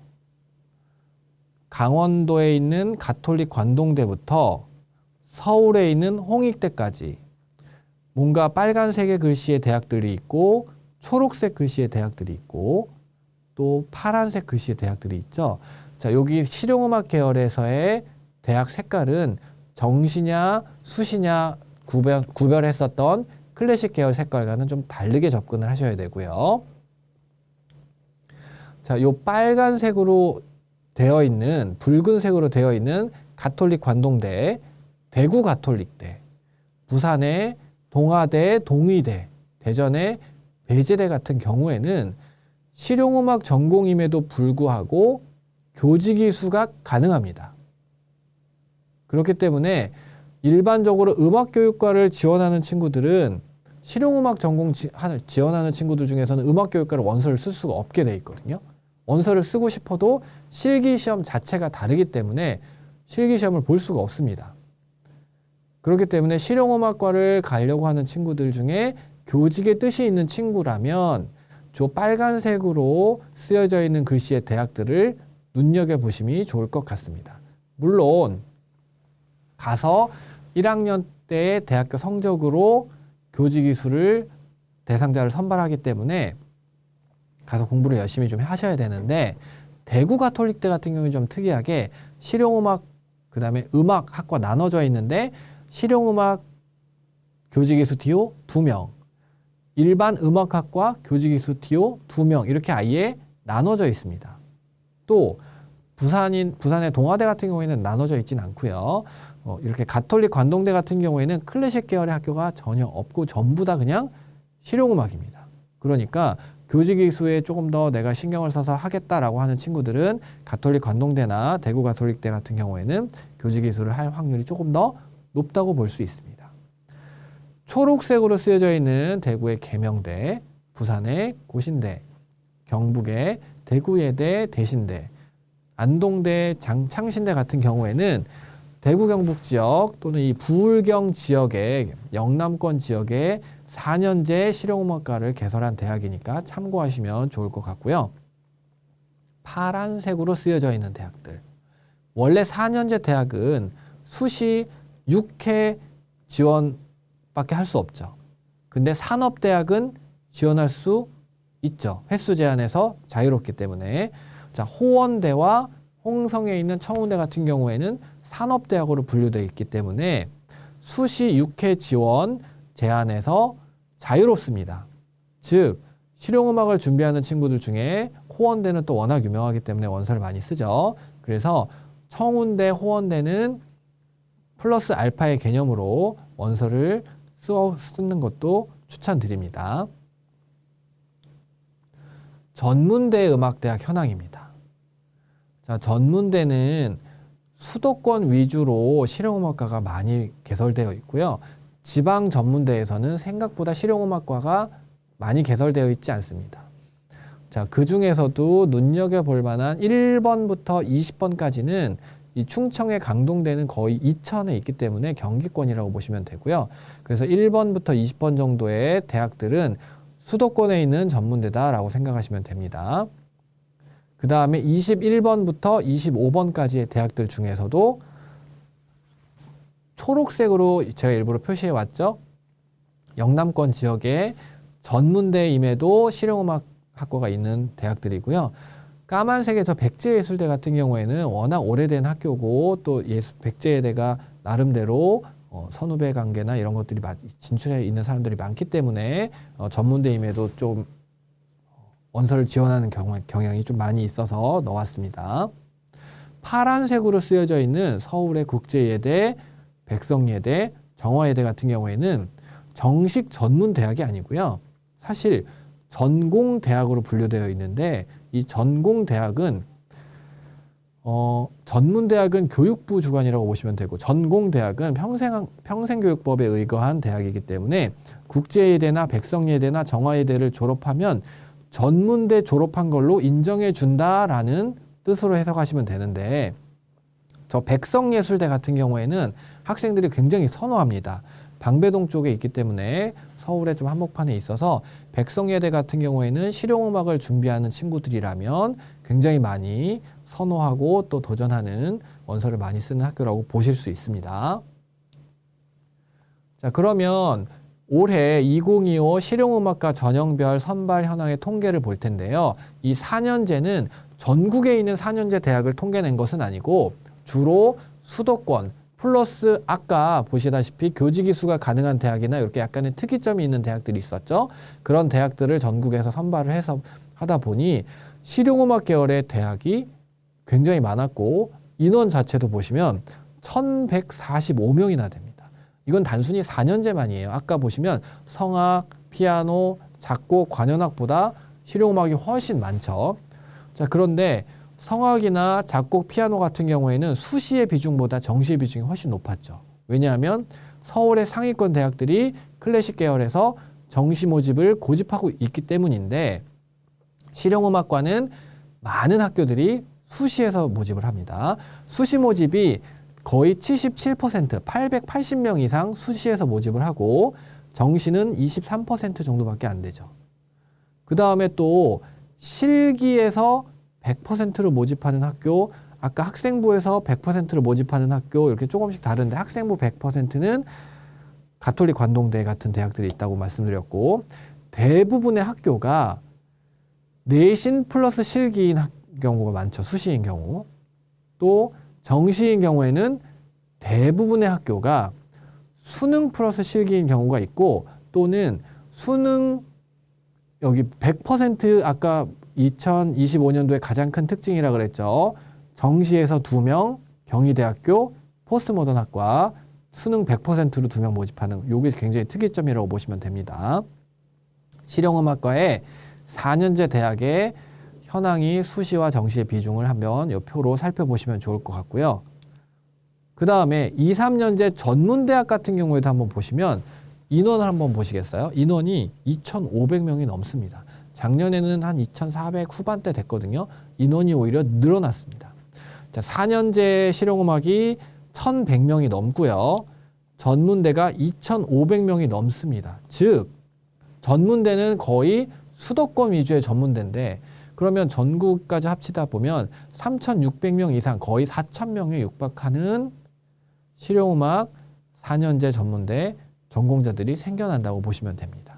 강원도에 있는 가톨릭 관동대부터 서울에 있는 홍익대까지 뭔가 빨간색의 글씨의 대학들이 있고 초록색 글씨의 대학들이 있고 또 파란색 글씨의 대학들이 있죠. 자, 여기 실용음악 계열에서의 대학 색깔은 정시냐 수시냐 구별했었던 클래식 계열 색깔과는 좀 다르게 접근을 하셔야 되고요. 자, 요 빨간색으로 되어 있는 붉은색으로 되어 있는 가톨릭 관동대, 대구 가톨릭대, 부산의 동아대, 동의대, 대전의 배재대 같은 경우에는 실용음악 전공임에도 불구하고 교직이 수가 가능합니다. 그렇기 때문에 일반적으로 음악교육과를 지원하는 친구들은 실용음악 전공 지원하는 친구들 중에서는 음악교육과를 원서를 쓸 수가 없게 돼 있거든요. 원서를 쓰고 싶어도 실기시험 자체가 다르기 때문에 실기시험을 볼 수가 없습니다. 그렇기 때문에 실용음악과를 가려고 하는 친구들 중에 교직의 뜻이 있는 친구라면 저 빨간색으로 쓰여져 있는 글씨의 대학들을 눈여겨보심이 좋을 것 같습니다. 물론 가서 1학년 때의 대학교 성적으로 교직이수를 대상자를 선발하기 때문에 가서 공부를 열심히 좀 하셔야 되는데 대구 가톨릭대 같은 경우는 좀 특이하게 실용음악 그 다음에 음악학과 나눠져 있는데 실용음악 교직이수 TO 2명, 일반 음악학과 교직이수 TO 2명 이렇게 아예 나눠져 있습니다. 또 부산의 동아대 같은 경우에는 나눠져 있진 않고요. 이렇게 가톨릭 관동대 같은 경우에는 클래식 계열의 학교가 전혀 없고 전부 다 그냥 실용음악입니다. 그러니까 교직이수에 조금 더 내가 신경을 써서 하겠다라고 하는 친구들은 가톨릭 관동대나 대구 가톨릭대 같은 경우에는 교직이수를 할 확률이 조금 더 높다고 볼 수 있습니다. 초록색으로 쓰여져 있는 대구의 계명대, 부산의 고신대, 경북의 대구예대, 대신대, 안동대, 창신대 같은 경우에는 대구 경북 지역 또는 이 부울경 지역의 영남권 지역의 4년제 실용음악과를 개설한 대학이니까 참고하시면 좋을 것 같고요. 파란색으로 쓰여져 있는 대학들. 원래 4년제 대학은 수시 6회 지원밖에 할 수 없죠. 근데 산업대학은 지원할 수 있죠. 횟수 제한에서 자유롭기 때문에. 자, 호원대와 홍성에 있는 청운대 같은 경우에는 산업대학으로 분류되어 있기 때문에 수시 6회 지원 제한에서 자유롭습니다. 즉, 실용음악을 준비하는 친구들 중에 호원대는 또 워낙 유명하기 때문에 원서를 많이 쓰죠. 그래서 청운대, 호원대는 플러스 알파의 개념으로 원서를 쓰는 것도 추천드립니다. 전문대 음악대학 현황입니다. 자, 전문대는 수도권 위주로 실용음악과가 많이 개설되어 있고요. 지방 전문대에서는 생각보다 실용음악과가 많이 개설되어 있지 않습니다. 자, 그 중에서도 눈여겨볼 만한 1번부터 20번까지는 이 충청의 강동대는 거의 이천에 있기 때문에 경기권이라고 보시면 되고요. 그래서 1번부터 20번 정도의 대학들은 수도권에 있는 전문대다라고 생각하시면 됩니다. 그 다음에 21번부터 25번까지의 대학들 중에서도 초록색으로 제가 일부러 표시해 왔죠. 영남권 지역에 전문대임에도 실용음악학과가 있는 대학들이고요. 까만색의 저 백제예술대 같은 경우에는 워낙 오래된 학교고 또 백제예대가 나름대로 선후배 관계나 이런 것들이 진출해 있는 사람들이 많기 때문에 전문대임에도 좀 원서를 지원하는 경향이 좀 많이 있어서 넣었습니다. 파란색으로 쓰여져 있는 서울의 국제예대, 백성예대, 정화예대 같은 경우에는 정식 전문대학이 아니고요. 사실 전공대학으로 분류되어 있는데 이 전공대학은 전문대학은 교육부 주관이라고 보시면 되고 전공대학은 평생교육법에 의거한 대학이기 때문에 국제예대나 백성예대나 정화예대를 졸업하면 전문대 졸업한 걸로 인정해 준다라는 뜻으로 해석하시면 되는데 저 백성예술대 같은 경우에는 학생들이 굉장히 선호합니다. 방배동 쪽에 있기 때문에 서울에 좀 한복판에 있어서 백성예대 같은 경우에는 실용음악을 준비하는 친구들이라면 굉장히 많이 선호하고 또 도전하는 원서를 많이 쓰는 학교라고 보실 수 있습니다. 자, 그러면 올해 2025 실용음악과 전형별 선발 현황의 통계를 볼 텐데요. 이 4년제는 전국에 있는 4년제 대학을 통계낸 것은 아니고 주로 수도권 플러스 아까 보시다시피 교직 이수가 가능한 대학이나 이렇게 약간의 특이점이 있는 대학들이 있었죠. 그런 대학들을 전국에서 선발을 해서 하다 보니 실용음악 계열의 대학이 굉장히 많았고 인원 자체도 보시면 1145명이나 됩니다. 이건 단순히 4년제만이에요. 아까 보시면 성악, 피아노, 작곡, 관현악보다 실용음악이 훨씬 많죠. 자, 그런데 성악이나 작곡, 피아노 같은 경우에는 수시의 비중보다 정시의 비중이 훨씬 높았죠. 왜냐하면 서울의 상위권 대학들이 클래식 계열에서 정시 모집을 고집하고 있기 때문인데 실용음악과는 많은 학교들이 수시에서 모집을 합니다. 수시 모집이 거의 77%, 880명 이상 수시에서 모집을 하고 정시는 23% 정도밖에 안 되죠. 그 다음에 또 실기에서 100%로 모집하는 학교, 아까 학생부에서 100%로 모집하는 학교 이렇게 조금씩 다른데 학생부 100%는 가톨릭 관동대 같은 대학들이 있다고 말씀드렸고 대부분의 학교가 내신 플러스 실기인 경우가 많죠. 수시인 경우. 또 정시인 경우에는 대부분의 학교가 수능 플러스 실기인 경우가 있고 또는 수능 여기 100% 아까 2025년도에 가장 큰 특징이라 그랬죠. 정시에서 2명, 경희대학교, 포스트모던학과 수능 100%로 2명 모집하는 이게 굉장히 특이점이라고 보시면 됩니다. 실용음악과의 4년제 대학의 현황이 수시와 정시의 비중을 한번 이 표로 살펴보시면 좋을 것 같고요. 그 다음에 2, 3년제 전문대학 같은 경우에도 한번 보시면 인원을 한번 보시겠어요? 인원이 2,500명이 넘습니다. 작년에는 한 2,400 후반대 됐거든요. 인원이 오히려 늘어났습니다. 자, 4년제 실용음악이 1,100명이 넘고요. 전문대가 2,500명이 넘습니다. 즉 전문대는 거의 수도권 위주의 전문대인데 그러면 전국까지 합치다 보면 3,600명 이상 거의 4,000명에 육박하는 실용음악 4년제 전문대 전공자들이 생겨난다고 보시면 됩니다.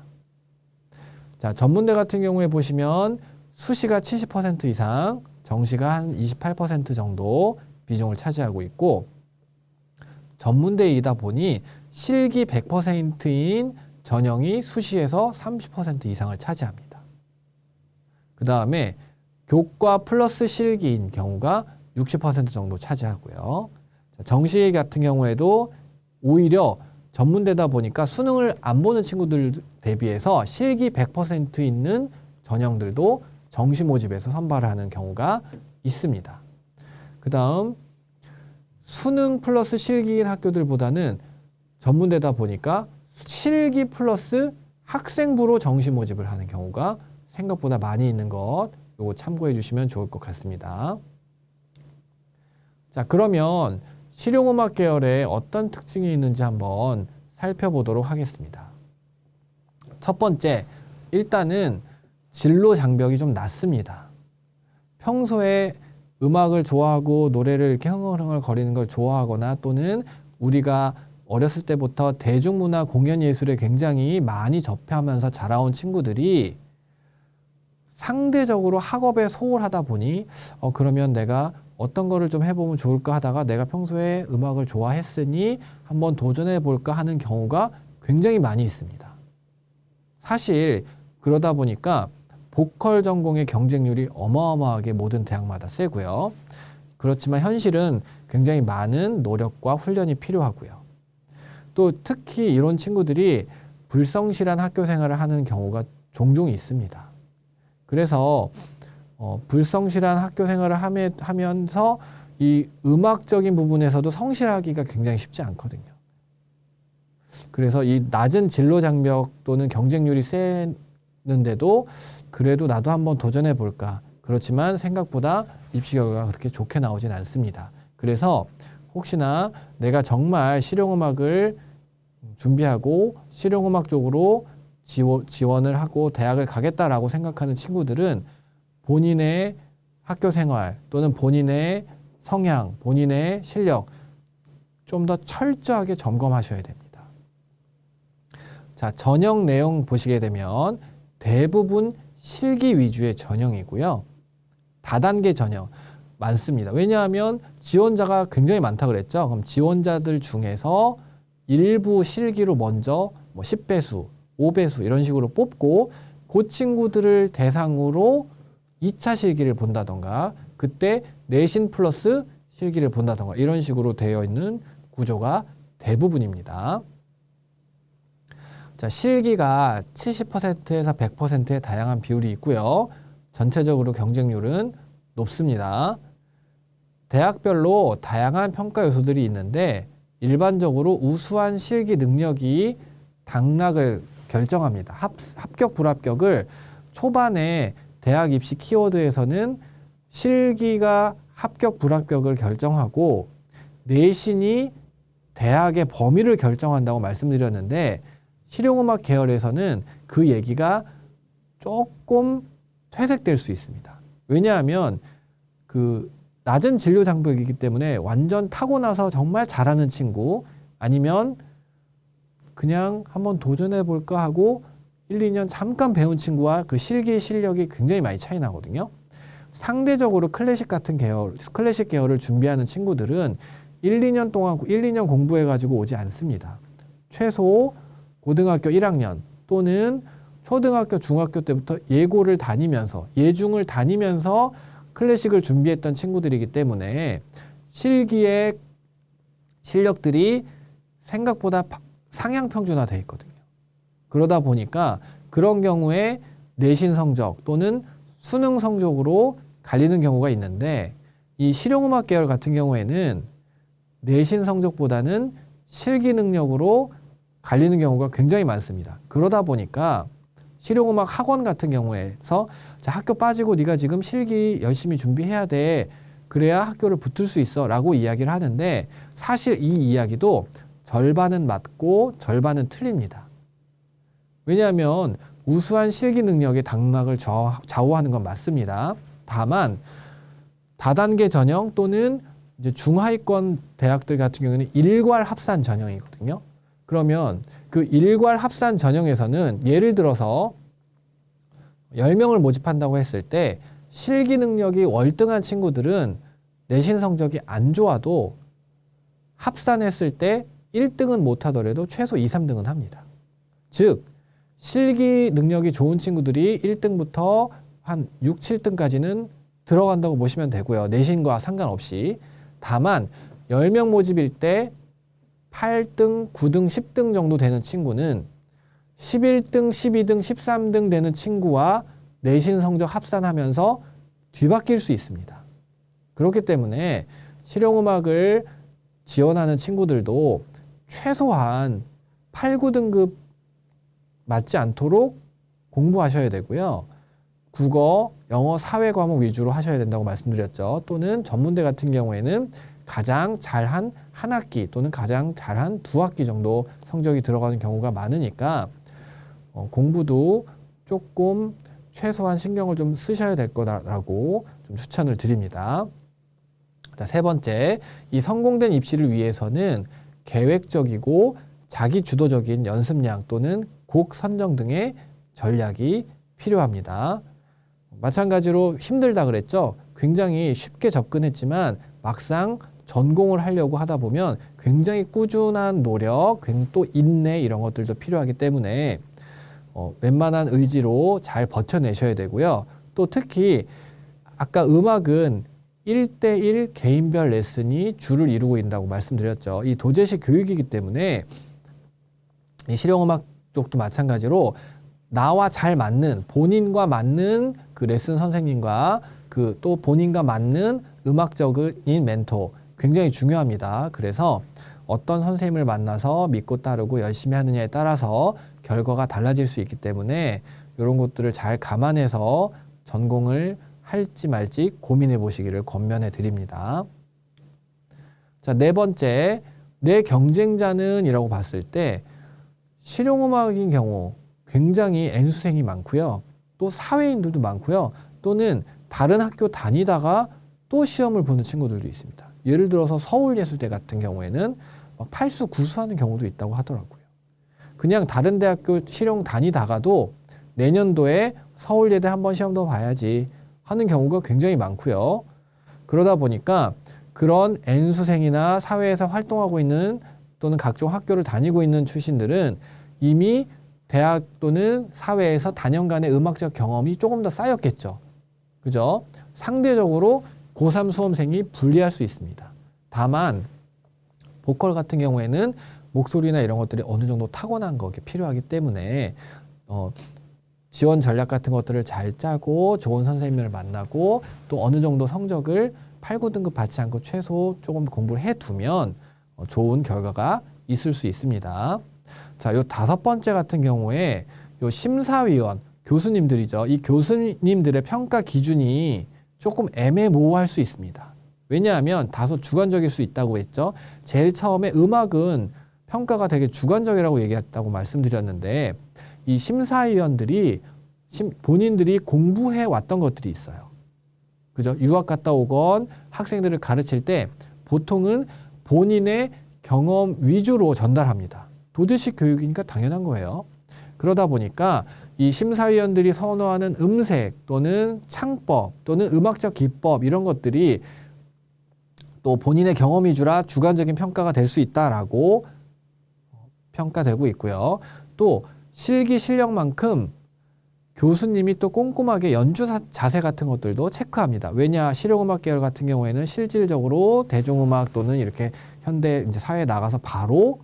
자, 전문대 같은 경우에 보시면 수시가 70% 이상, 정시가 한 28% 정도 비중을 차지하고 있고, 전문대이다 보니 실기 100%인 전형이 수시에서 30% 이상을 차지합니다. 그 다음에 교과 플러스 실기인 경우가 60% 정도 차지하고요. 정시 같은 경우에도 오히려 전문대다 보니까 수능을 안 보는 친구들 대비해서 실기 100% 있는 전형들도 정시 모집에서 선발을 하는 경우가 있습니다. 그 다음 수능 플러스 실기인 학교들보다는 전문대다 보니까 실기 플러스 학생부로 정시 모집을 하는 경우가 생각보다 많이 있는 것, 이거 참고해 주시면 좋을 것 같습니다. 자, 그러면 실용음악 계열에 어떤 특징이 있는지 한번 살펴보도록 하겠습니다. 첫 번째, 일단은 진로 장벽이 좀 낮습니다. 평소에 음악을 좋아하고 노래를 이렇게 흥얼흥얼 거리는 걸 좋아하거나 또는 우리가 어렸을 때부터 대중문화 공연예술에 굉장히 많이 접하면서 자라온 친구들이 상대적으로 학업에 소홀하다 보니 그러면 내가 어떤 거를 좀 해보면 좋을까 하다가 내가 평소에 음악을 좋아했으니 한번 도전해 볼까 하는 경우가 굉장히 많이 있습니다. 사실 그러다 보니까 보컬 전공의 경쟁률이 어마어마하게 모든 대학마다 세고요. 그렇지만 현실은 굉장히 많은 노력과 훈련이 필요하고요. 또 특히 이런 친구들이 불성실한 학교 생활을 하는 경우가 종종 있습니다. 그래서 불성실한 학교 생활을 하면서 이 음악적인 부분에서도 성실하기가 굉장히 쉽지 않거든요. 그래서 이 낮은 진로 장벽 또는 경쟁률이 세는데도 그래도 나도 한번 도전해 볼까. 그렇지만 생각보다 입시 결과가 그렇게 좋게 나오진 않습니다. 그래서 혹시나 내가 정말 실용음악을 준비하고 실용음악 쪽으로 지원을 하고 대학을 가겠다라고 생각하는 친구들은 본인의 학교 생활 또는 본인의 성향, 본인의 실력 좀 더 철저하게 점검하셔야 됩니다. 자, 전형 내용 보시게 되면 대부분 실기 위주의 전형이고요. 다단계 전형 많습니다. 왜냐하면 지원자가 굉장히 많다 그랬죠. 그럼 지원자들 중에서 일부 실기로 먼저 10배수, 5배수 이런 식으로 뽑고 그 친구들을 대상으로 2차 실기를 본다던가 그때 내신 플러스 실기를 본다던가 이런 식으로 되어 있는 구조가 대부분입니다. 자, 실기가 70%에서 100%의 다양한 비율이 있고요. 전체적으로 경쟁률은 높습니다. 대학별로 다양한 평가 요소들이 있는데 일반적으로 우수한 실기 능력이 당락을 결정합니다. 합격, 불합격을 초반에 대학 입시 키워드에서는 실기가 합격, 불합격을 결정하고 내신이 대학의 범위를 결정한다고 말씀드렸는데 실용음악 계열에서는 그 얘기가 조금 퇴색될 수 있습니다. 왜냐하면 그 낮은 진로 장벽이기 때문에 완전 타고나서 정말 잘하는 친구 아니면 그냥 한번 도전해 볼까 하고 1, 2년 잠깐 배운 친구와 그 실기 실력이 굉장히 많이 차이 나거든요. 상대적으로 클래식 계열을 준비하는 친구들은 1, 2년 동안 1, 2년 공부해 가지고 오지 않습니다. 최소 고등학교 1학년 또는 초등학교, 중학교 때부터 예고를 다니면서 예중을 다니면서 클래식을 준비했던 친구들이기 때문에 실기의 실력들이 생각보다 상향 평준화되어 있거든요. 그러다 보니까 그런 경우에 내신 성적 또는 수능 성적으로 갈리는 경우가 있는데 이 실용음악 계열 같은 경우에는 내신 성적보다는 실기 능력으로 갈리는 경우가 굉장히 많습니다. 그러다 보니까 실용음악 학원 같은 경우에서 자, 학교 빠지고 네가 지금 실기 열심히 준비해야 돼. 그래야 학교를 붙을 수 있어 라고 이야기를 하는데 사실 이 이야기도 절반은 맞고 절반은 틀립니다. 왜냐하면 우수한 실기 능력의 당락을 좌우하는 건 맞습니다. 다만 다단계 전형 또는 이제 중하위권 대학들 같은 경우에는 일괄 합산 전형이거든요. 그러면 그 일괄 합산 전형에서는 예를 들어서 10명을 모집한다고 했을 때 실기 능력이 월등한 친구들은 내신 성적이 안 좋아도 합산했을 때 1등은 못하더라도 최소 2, 3등은 합니다. 즉 실기 능력이 좋은 친구들이 1등부터 한 6, 7등까지는 들어간다고 보시면 되고요. 내신과 상관없이. 다만 10명 모집일 때 8등, 9등, 10등 정도 되는 친구는 11등, 12등, 13등 되는 친구와 내신 성적 합산하면서 뒤바뀔 수 있습니다. 그렇기 때문에 실용음악을 지원하는 친구들도 최소한 8, 9등급 맞지 않도록 공부하셔야 되고요. 국어, 영어, 사회 과목 위주로 하셔야 된다고 말씀드렸죠. 또는 전문대 같은 경우에는 가장 잘한 한 학기 또는 가장 잘한 두 학기 정도 성적이 들어가는 경우가 많으니까 공부도 조금 최소한 신경을 좀 쓰셔야 될 거라고 좀 추천을 드립니다. 자, 세 번째, 이 성공된 입시를 위해서는 계획적이고 자기 주도적인 연습량 또는 곡 선정 등의 전략이 필요합니다. 마찬가지로 힘들다 그랬죠. 굉장히 쉽게 접근했지만 막상 전공을 하려고 하다 보면 굉장히 꾸준한 노력, 또 인내 이런 것들도 필요하기 때문에 웬만한 의지로 잘 버텨내셔야 되고요. 또 특히 아까 음악은 1대1 개인별 레슨이 주를 이루고 있다고 말씀드렸죠. 이 도제식 교육이기 때문에 이 실용음악 쪽도 마찬가지로 나와 잘 맞는 본인과 맞는 그 레슨 선생님과 그 또 본인과 맞는 음악적인 멘토 굉장히 중요합니다. 그래서 어떤 선생님을 만나서 믿고 따르고 열심히 하느냐에 따라서 결과가 달라질 수 있기 때문에 이런 것들을 잘 감안해서 전공을 할지 말지 고민해 보시기를 권면해 드립니다. 자, 네 번째, 내 경쟁자는 이라고 봤을 때 실용음악인 경우 굉장히 N수생이 많고요. 또 사회인들도 많고요. 또는 다른 학교 다니다가 또 시험을 보는 친구들도 있습니다. 예를 들어서 서울예술대 같은 경우에는 막 팔수, 구수하는 경우도 있다고 하더라고요. 그냥 다른 대학교 실용 다니다가도 내년도에 서울예대 한번 시험 더 봐야지 하는 경우가 굉장히 많고요. 그러다 보니까 그런 N수생이나 사회에서 활동하고 있는 또는 각종 학교를 다니고 있는 출신들은 이미 대학 또는 사회에서 다년간의 음악적 경험이 조금 더 쌓였겠죠. 그죠? 상대적으로 고3 수험생이 불리할 수 있습니다. 다만 보컬 같은 경우에는 목소리나 이런 것들이 어느 정도 타고난 것이 필요하기 때문에 지원 전략 같은 것들을 잘 짜고 좋은 선생님을 만나고 또 어느 정도 성적을 8, 9등급 받지 않고 최소 조금 공부를 해두면 좋은 결과가 있을 수 있습니다. 자, 요 다섯 번째 같은 경우에 요 심사위원, 교수님들이죠. 이 교수님들의 평가 기준이 조금 애매모호할 수 있습니다. 왜냐하면 다소 주관적일 수 있다고 했죠. 제일 처음에 음악은 평가가 되게 주관적이라고 얘기했다고 말씀드렸는데 이 심사위원들이 본인들이 공부해 왔던 것들이 있어요. 그죠? 유학 갔다 오건 학생들을 가르칠 때 보통은 본인의 경험 위주로 전달합니다. 도제식 교육이니까 당연한 거예요. 그러다 보니까 이 심사위원들이 선호하는 음색 또는 창법 또는 음악적 기법 이런 것들이 또 본인의 경험 위주라 주관적인 평가가 될 수 있다라고 평가되고 있고요. 또 실기 실력만큼 교수님이 또 꼼꼼하게 연주 자세 같은 것들도 체크합니다. 왜냐, 실용음악 계열 같은 경우에는 실질적으로 대중음악 또는 이렇게 현대 이제 사회에 나가서 바로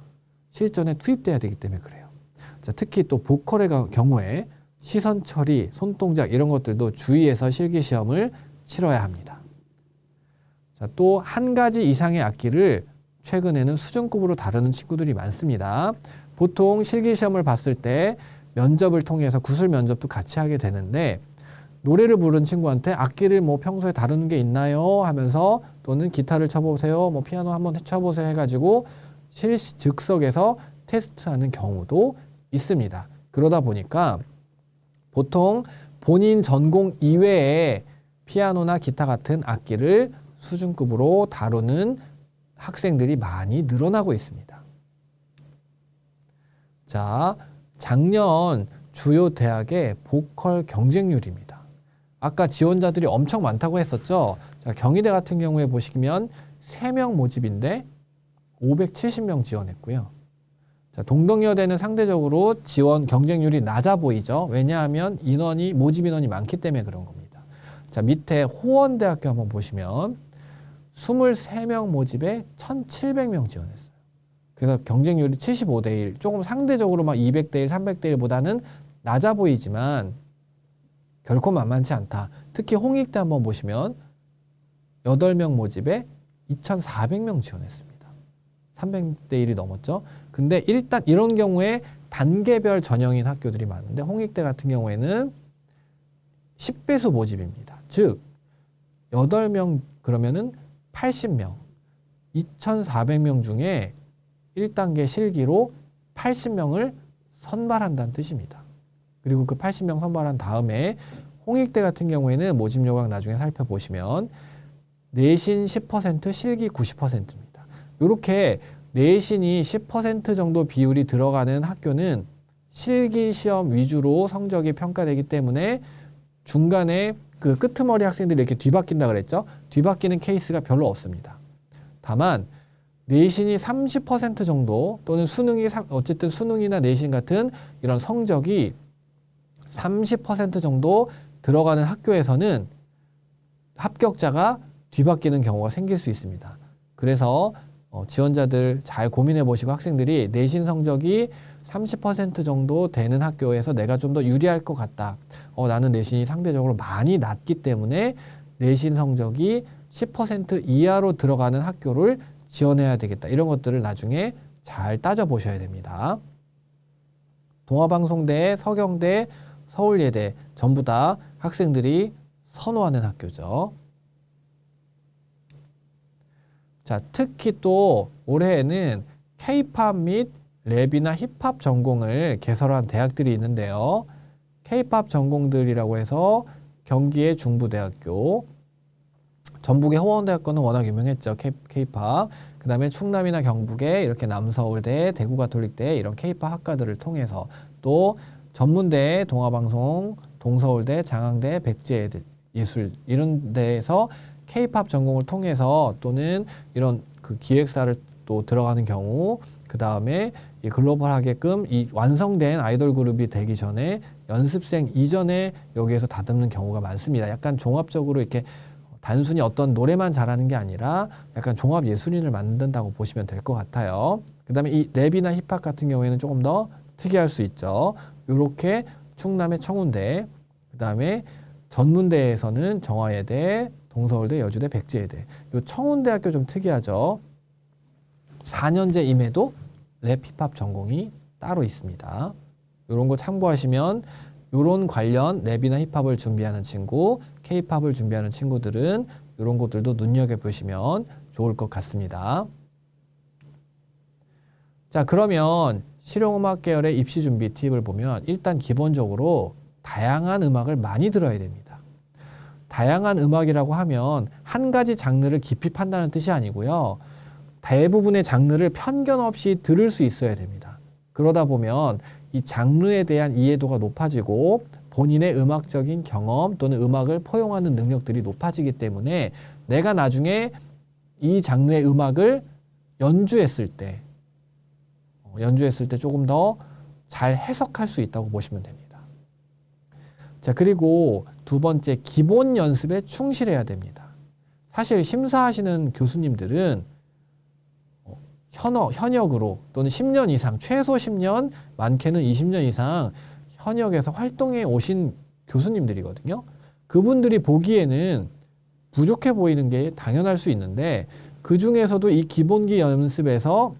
실전에 투입돼야 되기 때문에 그래요. 자, 특히 또 보컬의 경우에 시선 처리, 손동작 이런 것들도 주의해서 실기 시험을 치러야 합니다. 자, 또 한 가지 이상의 악기를 최근에는 수준급으로 다루는 친구들이 많습니다. 보통 실기 시험을 봤을 때 면접을 통해서 구술 면접도 같이 하게 되는데 노래를 부르는 친구한테 악기를 뭐 평소에 다루는 게 있나요? 하면서 또는 기타를 쳐보세요, 뭐 피아노 한번 쳐보세요 해가지고 즉석에서 테스트하는 경우도 있습니다. 그러다 보니까 보통 본인 전공 이외에 피아노나 기타 같은 악기를 수준급으로 다루는 학생들이 많이 늘어나고 있습니다. 자, 작년 주요 대학의 보컬 경쟁률입니다. 아까 지원자들이 엄청 많다고 했었죠. 자, 경희대 같은 경우에 보시면 3명 모집인데 570명 지원했고요. 자, 동덕여대는 상대적으로 지원 경쟁률이 낮아 보이죠. 왜냐하면 모집 인원이 많기 때문에 그런 겁니다. 자, 밑에 호원대학교 한번 보시면 23명 모집에 1,700명 지원했어요. 그래서 경쟁률이 75대 1, 조금 상대적으로 막 200대 1, 300대 1보다는 낮아 보이지만 결코 만만치 않다. 특히 홍익대 한번 보시면 8명 모집에 2,400명 지원했습니다. 300대 1이 넘었죠. 근데 일단 이런 경우에 단계별 전형인 학교들이 많은데 홍익대 같은 경우에는 10배수 모집입니다. 즉 8명 그러면은 80명, 2,400명 중에 1단계 실기로 80명을 선발한다는 뜻입니다. 그리고 그 80명 선발한 다음에 홍익대 같은 경우에는 모집 요강 나중에 살펴보시면 내신 10%, 실기 90%입니다. 이렇게 내신이 10% 정도 비율이 들어가는 학교는 실기 시험 위주로 성적이 평가되기 때문에 중간에 그 끄트머리 학생들이 이렇게 뒤바뀐다 그랬죠. 뒤바뀌는 케이스가 별로 없습니다. 다만 내신이 30% 정도 또는 수능이 어쨌든 수능이나 내신 같은 이런 성적이 30% 정도 들어가는 학교에서는 합격자가 뒤바뀌는 경우가 생길 수 있습니다. 그래서 지원자들 잘 고민해 보시고 학생들이 내신 성적이 30% 정도 되는 학교에서 내가 좀 더 유리할 것 같다. 나는 내신이 상대적으로 많이 낮기 때문에 내신 성적이 10% 이하로 들어가는 학교를 지원해야 되겠다. 이런 것들을 나중에 잘 따져보셔야 됩니다. 동아방송대, 서경대, 서울예대 전부 다 학생들이 선호하는 학교죠. 자, 특히 또 올해에는 K-팝 및 랩이나 힙합 전공을 개설한 대학들이 있는데요. K-팝 전공들이라고 해서 경기의 중부대학교, 전북의 호원대학교는 워낙 유명했죠. K-팝. 그 다음에 충남이나 경북의 이렇게 남서울대, 대구가톨릭대 이런 K-팝 학과들을 통해서 또 전문대, 동아방송, 동서울대, 장항대, 백제예술 이런 데에서 K-팝 전공을 통해서 또는 이런 그 기획사를 또 들어가는 경우 그 다음에 이 글로벌하게끔 이 완성된 아이돌 그룹이 되기 전에 연습생 이전에 여기에서 다듬는 경우가 많습니다. 약간 종합적으로 이렇게 단순히 어떤 노래만 잘하는 게 아니라 약간 종합 예술인을 만든다고 보시면 될 것 같아요. 그 다음에 이 랩이나 힙합 같은 경우에는 조금 더 특이할 수 있죠. 이렇게 충남의 청운대, 그 다음에 전문대에서는 정화예대, 동서울대, 여주대, 백제예대. 이 청운대학교 좀 특이하죠. 4년제임에도 랩 힙합 전공이 따로 있습니다. 이런 거 참고하시면 이런 관련 랩이나 힙합을 준비하는 친구, K-팝을 준비하는 친구들은 이런 것들도 눈여겨보시면 좋을 것 같습니다. 자, 그러면 실용음악 계열의 입시 준비 팁을 보면 일단 기본적으로 다양한 음악을 많이 들어야 됩니다. 다양한 음악이라고 하면 한 가지 장르를 깊이 판다는 뜻이 아니고요. 대부분의 장르를 편견 없이 들을 수 있어야 됩니다. 그러다 보면 이 장르에 대한 이해도가 높아지고 본인의 음악적인 경험 또는 음악을 포용하는 능력들이 높아지기 때문에 내가 나중에 이 장르의 음악을 연주했을 때 조금 더 잘 해석할 수 있다고 보시면 됩니다. 자, 그리고 두 번째, 기본 연습에 충실해야 됩니다. 사실 심사하시는 교수님들은 현역으로 또는 10년 이상, 최소 10년, 많게는 20년 이상 현역에서 활동해 오신 교수님들이거든요. 그분들이 보기에는 부족해 보이는 게 당연할 수 있는데 그 중에서도 이 기본기 연습에서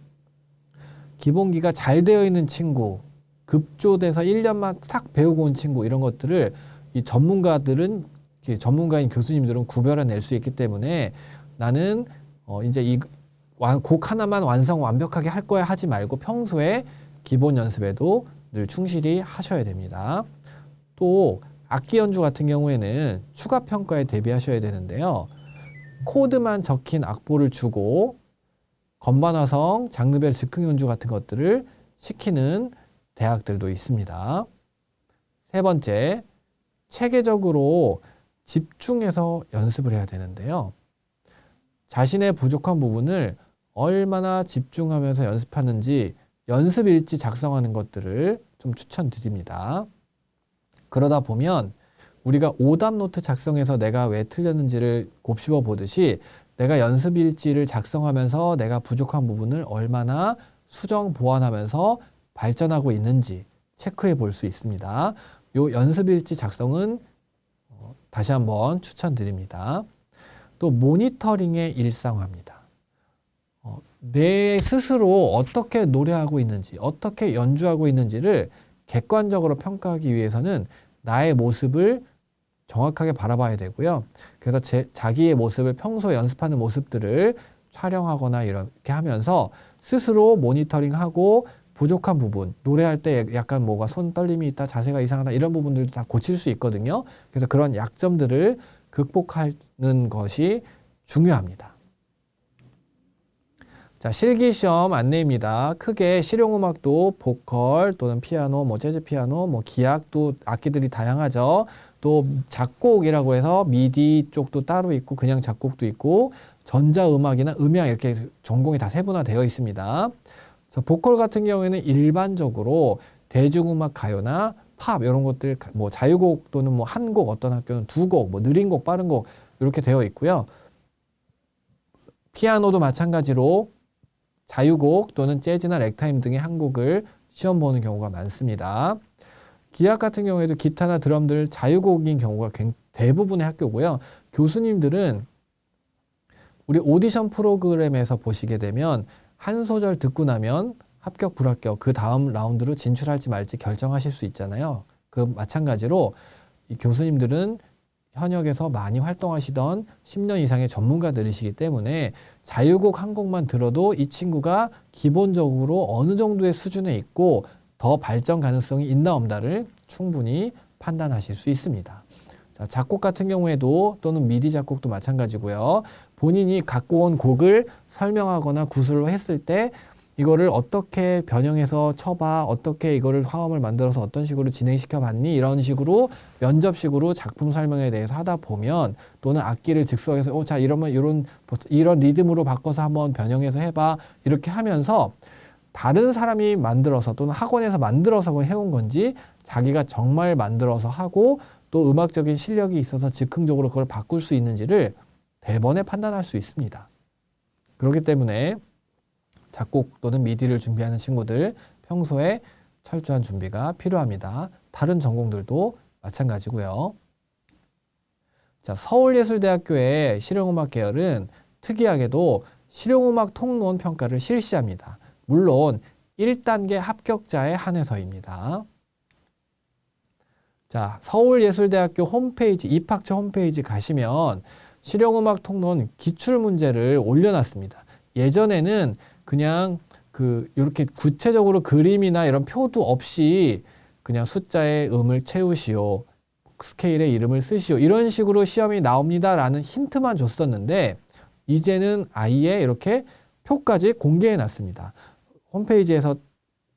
기본기가 잘 되어 있는 친구, 급조돼서 1년만 싹 배우고 온 친구 이런 것들을 이 전문가인 교수님들은 구별해낼 수 있기 때문에 나는 이제 이 곡 하나만 완벽하게 할 거야 하지 말고 평소에 기본 연습에도 늘 충실히 하셔야 됩니다. 또 악기 연주 같은 경우에는 추가 평가에 대비하셔야 되는데요. 코드만 적힌 악보를 주고 건반 화성, 장르별 즉흥 연주 같은 것들을 시키는 대학들도 있습니다. 세 번째, 체계적으로 집중해서 연습을 해야 되는데요. 자신의 부족한 부분을 얼마나 집중하면서 연습하는지 연습 일지 작성하는 것들을 좀 추천드립니다. 그러다 보면 우리가 오답 노트 작성해서 내가 왜 틀렸는지를 곱씹어 보듯이 내가 연습 일지를 작성하면서 내가 부족한 부분을 얼마나 수정 보완하면서 발전하고 있는지 체크해 볼 수 있습니다. 요 연습 일지 작성은 다시 한번 추천드립니다. 또 모니터링의 일상화입니다. 내 스스로 어떻게 노래하고 있는지, 어떻게 연주하고 있는지를 객관적으로 평가하기 위해서는 나의 모습을 정확하게 바라봐야 되고요. 그래서 자기의 모습을 평소 연습하는 모습들을 촬영하거나 이렇게 하면서 스스로 모니터링하고 부족한 부분, 노래할 때 약간 뭐가 손 떨림이 있다, 자세가 이상하다 이런 부분들도 다 고칠 수 있거든요. 그래서 그런 약점들을 극복하는 것이 중요합니다. 자, 실기시험 안내입니다. 크게 실용음악도 보컬 또는 피아노, 뭐 재즈 피아노, 뭐 기악도 악기들이 다양하죠. 또 작곡이라고 해서 미디 쪽도 따로 있고 그냥 작곡도 있고 전자음악이나 음향 이렇게 전공이 다 세분화되어 있습니다. 보컬 같은 경우에는 일반적으로 대중음악 가요나 팝 이런 것들 뭐 자유곡 또는 뭐 한 곡 어떤 학교는 두 곡, 뭐 느린 곡, 빠른 곡 이렇게 되어 있고요. 피아노도 마찬가지로 자유곡 또는 재즈나 렉타임 등의 한 곡을 시험 보는 경우가 많습니다. 기악 같은 경우에도 기타나 드럼들 자유곡인 경우가 대부분의 학교고요. 교수님들은 우리 오디션 프로그램에서 보시게 되면 한 소절 듣고 나면 합격, 불합격, 그 다음 라운드로 진출할지 말지 결정하실 수 있잖아요. 그 마찬가지로 이 교수님들은 현역에서 많이 활동하시던 10년 이상의 전문가들이시기 때문에 자유곡 한 곡만 들어도 이 친구가 기본적으로 어느 정도의 수준에 있고 더 발전 가능성이 있나 없나를 충분히 판단하실 수 있습니다. 자, 작곡 같은 경우에도 또는 미디 작곡도 마찬가지고요. 본인이 갖고 온 곡을 설명하거나 구술로 했을 때 이거를 어떻게 변형해서 쳐봐, 어떻게 이거를 화음을 만들어서 어떤 식으로 진행시켜 봤니, 이런 식으로 면접식으로 작품 설명에 대해서 하다 보면 또는 악기를 즉석에서 자 이러면 이런 리듬으로 바꿔서 한번 변형해서 해봐 이렇게 하면서 다른 사람이 만들어서 또는 학원에서 만들어서 해온 건지 자기가 정말 만들어서 하고 또 음악적인 실력이 있어서 즉흥적으로 그걸 바꿀 수 있는지를 대번에 판단할 수 있습니다. 그렇기 때문에 작곡 또는 미디를 준비하는 친구들 평소에 철저한 준비가 필요합니다. 다른 전공들도 마찬가지고요. 자, 서울예술대학교의 실용음악 계열은 특이하게도 실용음악 통론 평가를 실시합니다. 물론 1단계 합격자에 한해서입니다. 자, 서울예술대학교 홈페이지, 입학처 홈페이지 가시면 실용음악 통론 기출문제를 올려놨습니다. 예전에는 그냥 이렇게 구체적으로 그림이나 이런 표도 없이 그냥 숫자의 음을 채우시오, 스케일의 이름을 쓰시오 이런 식으로 시험이 나옵니다라는 힌트만 줬었는데 이제는 아예 이렇게 표까지 공개해 놨습니다. 홈페이지에서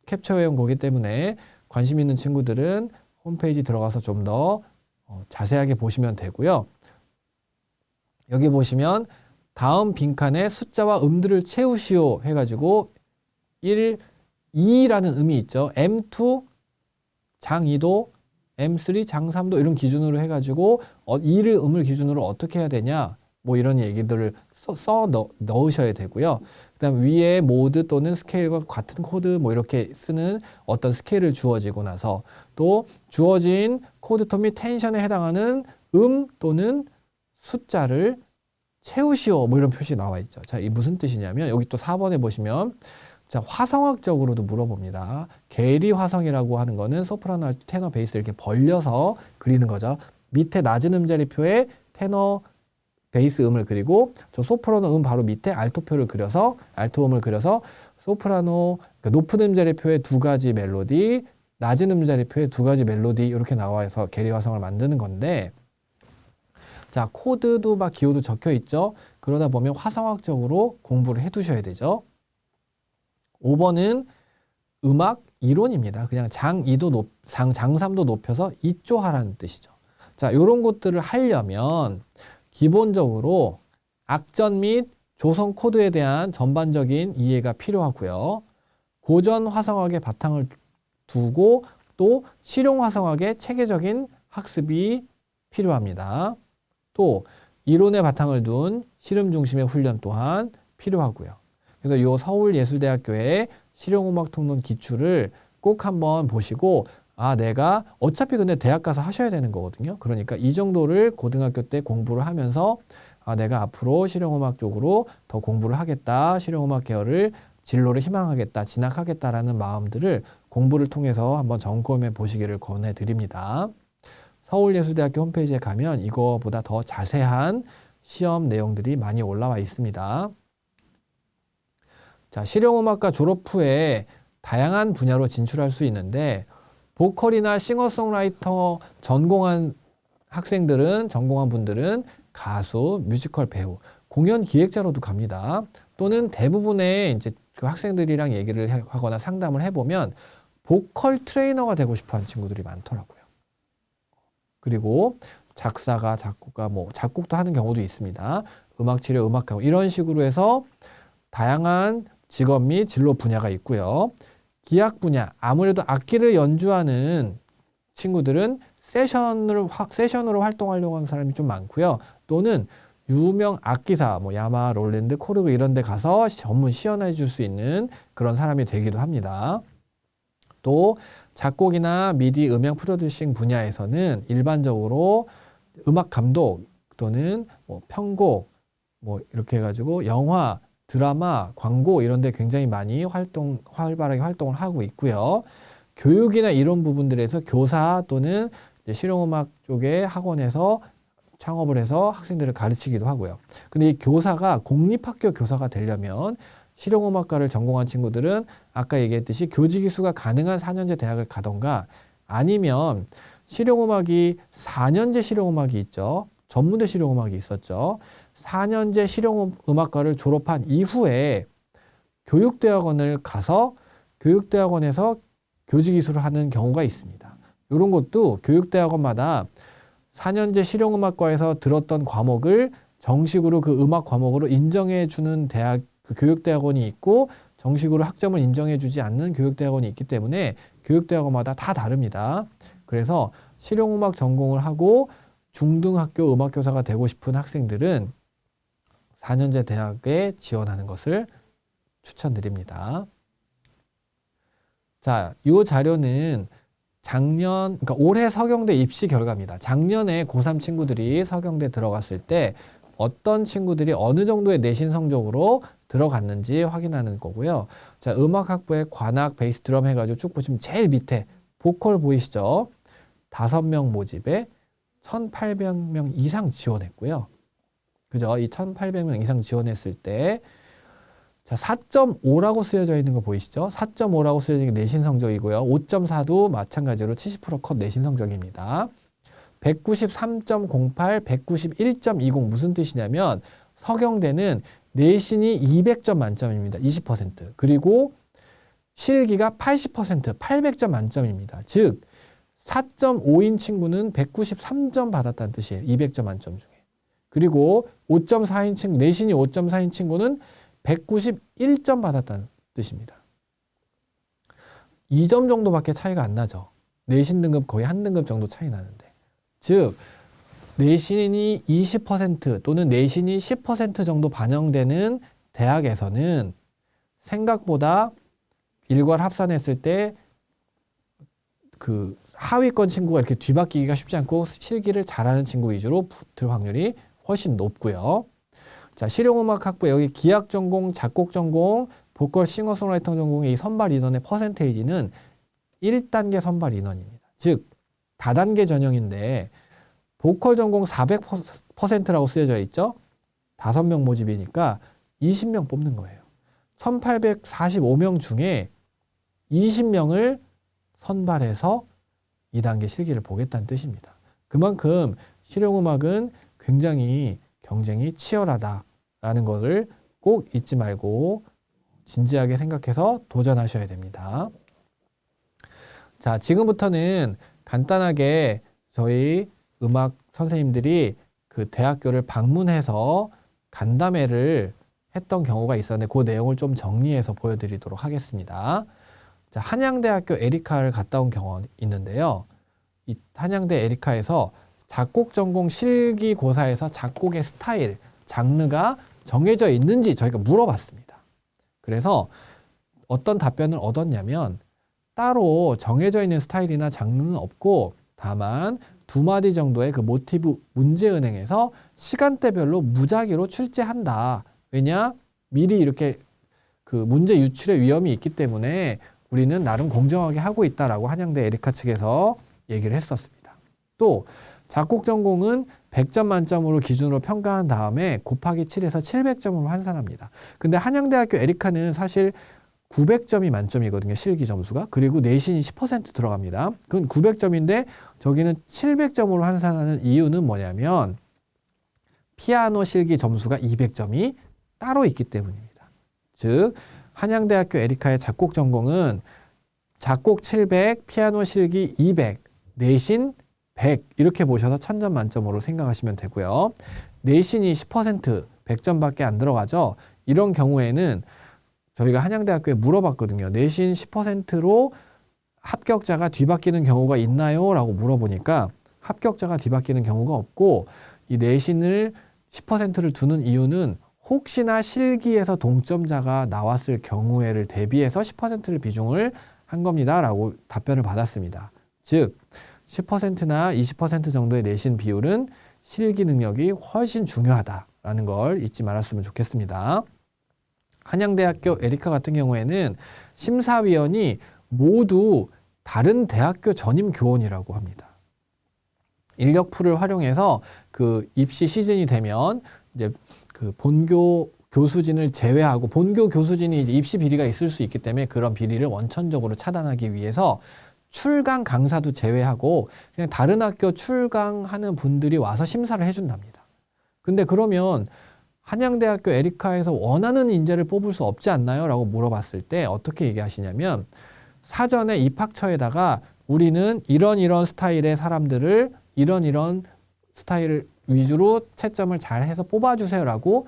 캡처해 온 거기 때문에 관심 있는 친구들은 홈페이지 들어가서 좀 더 자세하게 보시면 되고요. 여기 보시면 다음 빈칸에 숫자와 음들을 채우시오 해가지고 2라는 음이 있죠. M2 장 2도, M3 장 3도 이런 기준으로 해가지고 2를 음을 기준으로 어떻게 해야 되냐 뭐 이런 얘기들을 넣으셔야 되고요. 그 다음 위에 모드 또는 스케일과 같은 코드 뭐 이렇게 쓰는 어떤 스케일을 주어지고 나서 또 주어진 코드톤 및 텐션에 해당하는 음 또는 숫자를 채우시오 뭐 이런 표시 나와 있죠. 자, 이 무슨 뜻이냐면 여기 또 4번에 보시면 자, 화성학적으로도 물어봅니다. 계리 화성이라고 하는 거는 소프라노, 알토, 테너, 베이스 이렇게 벌려서 그리는 거죠. 밑에 낮은 음자리표에 테너, 베이스 음을 그리고 저 소프라노 음 바로 밑에 알토표를 그려서 알토 음을 그려서 소프라노 그러니까 높은 음자리표에 두 가지 멜로디, 낮은 음자리표에 두 가지 멜로디 이렇게 나와서 계리화성을 만드는 건데, 자, 코드도 막 기호도 적혀 있죠. 그러다 보면 화성학적으로 공부를 해 두셔야 되죠. 5번은 음악 이론입니다. 그냥 장3도 높여서 이조하라는 뜻이죠. 자, 요런 것들을 하려면 기본적으로 악전 및 조성 코드에 대한 전반적인 이해가 필요하고요. 고전 화성학의 바탕을 두고 또 실용 화성학의 체계적인 학습이 필요합니다. 또 이론의 바탕을 둔 실험 중심의 훈련 또한 필요하고요. 그래서 요 서울예술대학교의 실용음악 통론 기출을 꼭 한번 보시고, 아, 내가 어차피 근데 대학 가서 하셔야 되는 거거든요. 그러니까 이 정도를 고등학교 때 공부를 하면서, 아, 내가 앞으로 실용음악 쪽으로 더 공부를 하겠다, 실용음악 계열을 진로를 희망하겠다, 진학하겠다라는 마음들을 공부를 통해서 한번 점검해 보시기를 권해드립니다. 서울예술대학교 홈페이지에 가면 이거보다 더 자세한 시험 내용들이 많이 올라와 있습니다. 자, 실용음악과 졸업 후에 다양한 분야로 진출할 수 있는데, 보컬이나 싱어송라이터 전공한 전공한 분들은 가수, 뮤지컬 배우, 공연 기획자로도 갑니다. 또는 대부분의 이제 그 학생들이랑 얘기를 하거나 상담을 해보면 보컬 트레이너가 되고 싶어 하는 친구들이 많더라고요. 그리고 작사가, 작곡가, 작곡도 하는 경우도 있습니다. 음악치료, 음악학원 이런 식으로 해서 다양한 직업 및 진로 분야가 있고요. 기악 분야, 아무래도 악기를 연주하는 친구들은 세션으로 활동하려고 하는 사람이 좀 많고요. 또는 유명 악기사, 야마, 롤랜드, 코르그 이런 데 가서 전문 시연해 줄 수 있는 그런 사람이 되기도 합니다. 또 작곡이나 미디 음향 프로듀싱 분야에서는 일반적으로 음악 감독 또는 편곡 이렇게 해가지고 영화, 드라마, 광고 이런 데 굉장히 많이 활발하게 활동을 하고 있고요. 교육이나 이런 부분들에서 교사 또는 실용음악 쪽의 학원에서 창업을 해서 학생들을 가르치기도 하고요. 근데 이 교사가 공립학교 교사가 되려면 실용음악과를 전공한 친구들은 아까 얘기했듯이 교직이수가 가능한 4년제 대학을 가던가, 아니면 실용음악이 4년제 실용음악이 있죠. 전문대 실용음악이 있었죠. 4년제 실용음악과를 졸업한 이후에 교육대학원을 가서 교육대학원에서 교직이수를 하는 경우가 있습니다. 이런 것도 교육대학원마다 4년제 실용음악과에서 들었던 과목을 정식으로 그 음악 과목으로 인정해 주는 그 교육대학원이 있고, 정식으로 학점을 인정해 주지 않는 교육대학원이 있기 때문에 교육대학원마다 다 다릅니다. 그래서 실용음악 전공을 하고 중등학교 음악교사가 되고 싶은 학생들은 4년제 대학에 지원하는 것을 추천드립니다. 자, 이 자료는 그러니까 올해 서경대 입시 결과입니다. 작년에 고3 친구들이 서경대 들어갔을 때 어떤 친구들이 어느 정도의 내신 성적으로 들어갔는지 확인하는 거고요. 자, 음악학부의 관악, 베이스, 드럼 해가지고 쭉 보시면 제일 밑에 보컬 보이시죠? 5명 모집에 1,800명 이상 지원했고요. 그죠? 이 1,800명 이상 지원했을 때, 자, 4.5라고 쓰여져 있는 거 보이시죠? 4.5라고 쓰여져 있는 게 내신 성적이고요. 5.4도 마찬가지로 70% 컷 내신 성적입니다. 193.08, 191.20 무슨 뜻이냐면 서경대는 내신이 200점 만점입니다. 20%. 그리고 실기가 80%, 800점 만점입니다. 즉 4.5인 친구는 193점 받았다는 뜻이에요. 200점 만점 중에. 그리고 5.4인 친구, 내신이 5.4인 친구는 191점 받았다는 뜻입니다. 2점 정도밖에 차이가 안 나죠. 내신 등급 거의 한 등급 정도 차이 나는데. 즉 내신이 20% 또는 내신이 10% 정도 반영되는 대학에서는 생각보다 일괄 합산했을 때 그 하위권 친구가 이렇게 뒤바뀌기가 쉽지 않고 실기를 잘하는 친구 위주로 붙을 확률이 훨씬 높고요. 자, 실용음악학부 여기 기악 전공, 작곡 전공, 보컬 싱어송라이터 전공의 이 선발 인원의 퍼센테이지는 1단계 선발 인원입니다. 즉 다단계 전형인데 보컬 전공 400%라고 쓰여져 있죠. 5명 모집이니까 20명 뽑는 거예요. 1,845명 중에 20명을 선발해서 2단계 실기를 보겠다는 뜻입니다. 그만큼 실용음악은 굉장히 경쟁이 치열하다라는 것을 꼭 잊지 말고 진지하게 생각해서 도전하셔야 됩니다. 자, 지금부터는 간단하게 저희 음악 선생님들이 그 대학교를 방문해서 간담회를 했던 경우가 있었는데 그 내용을 좀 정리해서 보여드리도록 하겠습니다. 자, 한양대학교 에리카를 갔다 온 경험이 있는데요. 이 한양대 에리카에서 작곡 전공 실기고사에서 작곡의 스타일, 장르가 정해져 있는지 저희가 물어봤습니다. 그래서 어떤 답변을 얻었냐면 따로 정해져 있는 스타일이나 장르는 없고 다만 2마디 정도의 그 모티브 문제은행에서 시간대별로 무작위로 출제한다. 왜냐? 미리 이렇게 그 문제 유출의 위험이 있기 때문에 우리는 나름 공정하게 하고 있다라고 한양대 에리카 측에서 얘기를 했었습니다. 또 작곡 전공은 100점 만점으로 기준으로 평가한 다음에 곱하기 7에서 700점으로 환산합니다. 근데 한양대학교 에리카는 사실 900점이 만점이거든요. 실기 점수가. 그리고 내신이 10% 들어갑니다. 그건 900점인데 저기는 700점으로 환산하는 이유는 뭐냐면 피아노 실기 점수가 200점이 따로 있기 때문입니다. 즉 한양대학교 에리카의 작곡 전공은 작곡 700, 피아노 실기 200, 내신 100 이렇게 보셔서 1000점 만점으로 생각하시면 되고요. 내신이 10% 100점밖에 안 들어가죠. 이런 경우에는 저희가 한양대학교에 물어봤거든요. 내신 10%로 합격자가 뒤바뀌는 경우가 있나요? 라고 물어보니까 합격자가 뒤바뀌는 경우가 없고 이 내신을 10%를 두는 이유는 혹시나 실기에서 동점자가 나왔을 경우에를 대비해서 10%를 비중을 한 겁니다. 라고 답변을 받았습니다. 즉 10%나 20% 정도의 내신 비율은 실기 능력이 훨씬 중요하다라는 걸 잊지 말았으면 좋겠습니다. 한양대학교 에리카 같은 경우에는 심사위원이 모두 다른 대학교 전임 교원이라고 합니다. 인력풀을 활용해서 그 입시 시즌이 되면 이제 그 본교 교수진을 제외하고 본교 교수진이 이제 입시 비리가 있을 수 있기 때문에 그런 비리를 원천적으로 차단하기 위해서 출강 강사도 제외하고 그냥 다른 학교 출강하는 분들이 와서 심사를 해준답니다. 근데 그러면 한양대학교 에리카에서 원하는 인재를 뽑을 수 없지 않나요? 라고 물어봤을 때 어떻게 얘기하시냐면 사전에 입학처에다가 우리는 이런 스타일의 사람들을 이런 스타일 위주로 채점을 잘 해서 뽑아주세요라고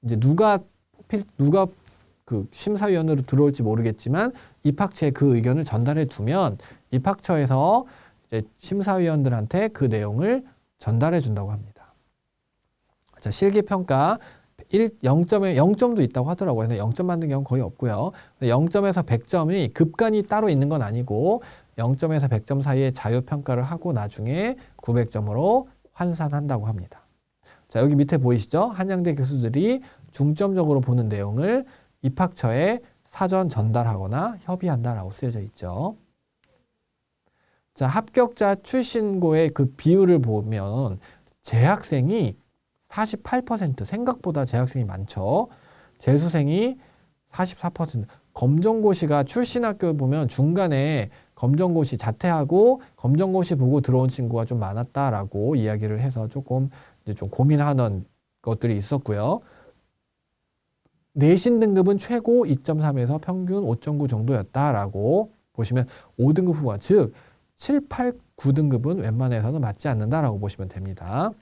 이제 누가 그 심사위원으로 들어올지 모르겠지만 입학처에 그 의견을 전달해 두면 입학처에서 이제 심사위원들한테 그 내용을 전달해 준다고 합니다. 자, 실기평가 0점도 있다고 하더라고요. 근데 0점 받는 경우는 거의 없고요. 0점에서 100점이 급간이 따로 있는 건 아니고 0점에서 100점 사이에 자유평가를 하고 나중에 900점으로 환산한다고 합니다. 자, 여기 밑에 보이시죠? 한양대 교수들이 중점적으로 보는 내용을 입학처에 사전 전달하거나 협의한다라고 쓰여져 있죠. 자, 합격자 출신고의 그 비율을 보면 재학생이 48%, 생각보다 재학생이 많죠. 재수생이 44%. 검정고시가 출신 학교 보면 중간에 검정고시 자퇴하고 검정고시 보고 들어온 친구가 좀 많았다라고 이야기를 해서 조금 이제 좀 고민하는 것들이 있었고요. 내신 등급은 최고 2.3에서 평균 5.9 정도였다라고 보시면 5등급 후반, 즉 7, 8, 9등급은 웬만해서는 맞지 않는다라고 보시면 됩니다.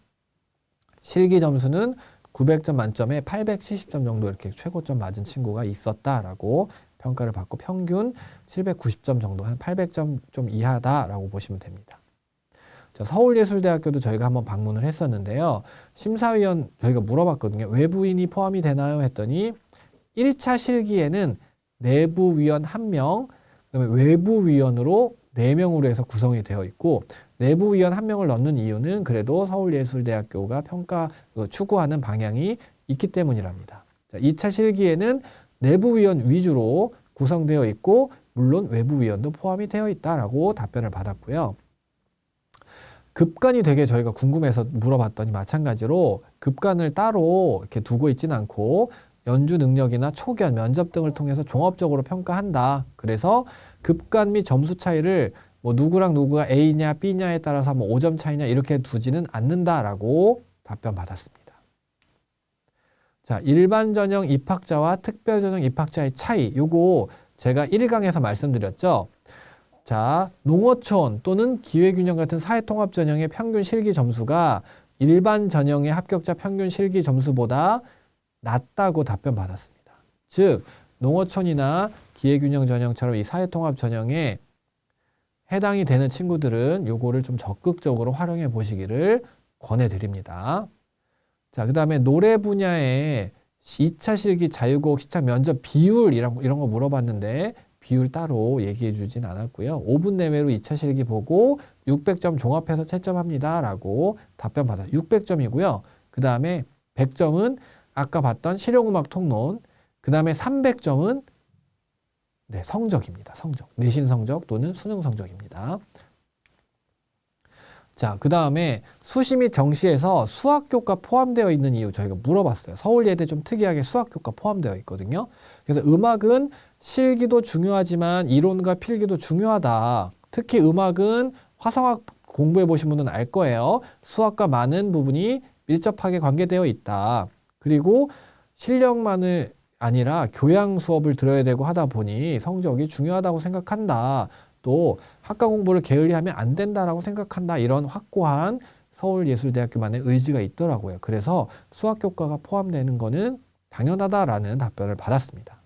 실기 점수는 900점 만점에 870점 정도 이렇게 최고점 맞은 친구가 있었다라고 평가를 받고 평균 790점 정도, 한 800점 좀 이하다라고 보시면 됩니다. 자, 서울예술대학교도 저희가 한번 방문을 했었는데요. 심사위원 저희가 물어봤거든요. 외부인이 포함이 되나요? 했더니 1차 실기에는 내부위원 1명, 그다음에 외부위원으로 4명으로 해서 구성이 되어 있고 내부위원 1명을 넣는 이유는 그래도 서울예술대학교가 추구하는 방향이 있기 때문이랍니다. 자, 2차 실기에는 내부위원 위주로 구성되어 있고 물론 외부위원도 포함이 되어 있다라고 답변을 받았고요. 급간이 되게 저희가 궁금해서 물어봤더니 마찬가지로 급간을 따로 이렇게 두고 있지는 않고 연주 능력이나 초견, 면접 등을 통해서 종합적으로 평가한다. 그래서 급관 및 점수 차이를 뭐 누구랑 누구가 A냐 B냐에 따라서 뭐 5점 차이냐 이렇게 두지는 않는다라고 답변 받았습니다. 자, 일반 전형 입학자와 특별 전형 입학자의 차이, 요거 제가 1강에서 말씀드렸죠. 자, 농어촌 또는 기회균형 같은 사회통합 전형의 평균 실기 점수가 일반 전형의 합격자 평균 실기 점수보다 낮다고 답변 받았습니다. 즉, 농어촌이나 기회균형 전형처럼 이 사회통합 전형에 해당이 되는 친구들은 요거를 좀 적극적으로 활용해 보시기를 권해드립니다. 자, 그 다음에 노래 분야에 2차 실기 자유곡 시착 면접 비율 이런 거 물어봤는데 비율 따로 얘기해 주진 않았고요. 5분 내외로 2차 실기 보고 600점 종합해서 채점합니다. 라고 답변 받아요. 600점이고요. 그 다음에 100점은 아까 봤던 실용음악 통론, 그 다음에 300점은 네, 성적입니다. 성적. 내신 성적 또는 수능 성적입니다. 자, 그 다음에 수시 및 정시에서 수학교과 포함되어 있는 이유 저희가 물어봤어요. 서울예대 좀 특이하게 수학교과 포함되어 있거든요. 그래서 음악은 실기도 중요하지만 이론과 필기도 중요하다. 특히 음악은 화성학 공부해 보신 분은 알 거예요. 수학과 많은 부분이 밀접하게 관계되어 있다. 그리고 실력만을 아니라 교양 수업을 들어야 되고 하다 보니 성적이 중요하다고 생각한다. 또 학과 공부를 게을리하면 안 된다라고 생각한다. 이런 확고한 서울예술대학교만의 의지가 있더라고요. 그래서 수학교과가 포함되는 거는 당연하다라는 답변을 받았습니다.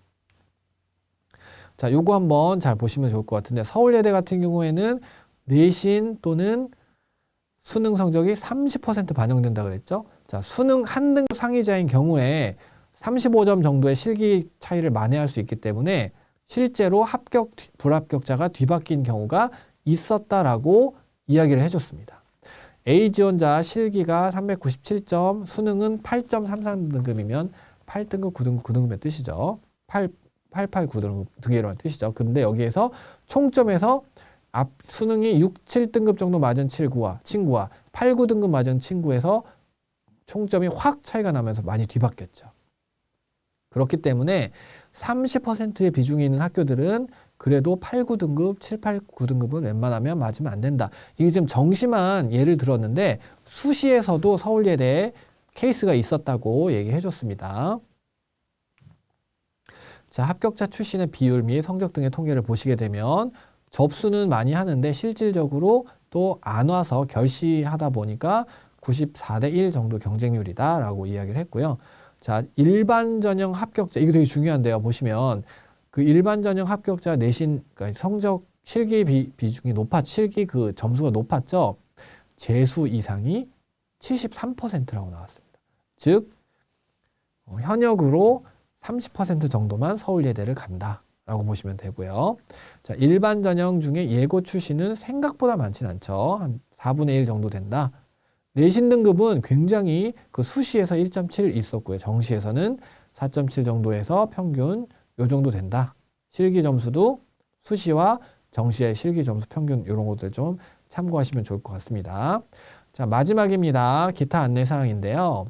자, 요거 한번 잘 보시면 좋을 것 같은데 서울예대 같은 경우에는 내신 또는 수능 성적이 30% 반영된다 그랬죠. 자, 수능 한 등급 상위자인 경우에 35점 정도의 실기 차이를 만회할 수 있기 때문에 실제로 합격, 불합격자가 뒤바뀐 경우가 있었다라고 이야기를 해줬습니다. A 지원자 실기가 397점, 수능은 8.33등급이면 8등급, 9등급, 9등급의 뜻이죠. 889등급 등이라는 뜻이죠. 근데 여기에서 총점에서 앞 수능이 6, 7등급 정도 맞은 친구와 8, 9등급 맞은 친구에서 총점이 확 차이가 나면서 많이 뒤바뀌었죠. 그렇기 때문에 30%의 비중이 있는 학교들은 그래도 8, 9등급, 7, 8, 9등급은 웬만하면 맞으면 안 된다. 이게 지금 정시만 예를 들었는데 수시에서도 서울예대에 케이스가 있었다고 얘기해 줬습니다. 자, 합격자 출신의 비율 및 성적 등의 통계를 보시게 되면 접수는 많이 하는데 실질적으로 또 안 와서 결시하다 보니까 94대 1 정도 경쟁률이다라고 이야기를 했고요. 자, 일반 전형 합격자, 이거 되게 중요한데요. 보시면 그 일반 전형 합격자 내신, 그러니까 성적 실기 비중이 실기 그 점수가 높았죠. 재수 이상이 73%라고 나왔습니다. 즉, 현역으로 30% 정도만 서울예대를 간다라고 보시면 되고요. 자, 일반 전형 중에 예고 출신은 생각보다 많지는 않죠. 한 4분의 1 정도 된다. 내신 등급은 굉장히 그 수시에서 1.7 있었고요. 정시에서는 4.7 정도에서 평균 요 정도 된다. 실기 점수도 수시와 정시의 실기 점수 평균 이런 것들 좀 참고하시면 좋을 것 같습니다. 자, 마지막입니다. 기타 안내 사항인데요.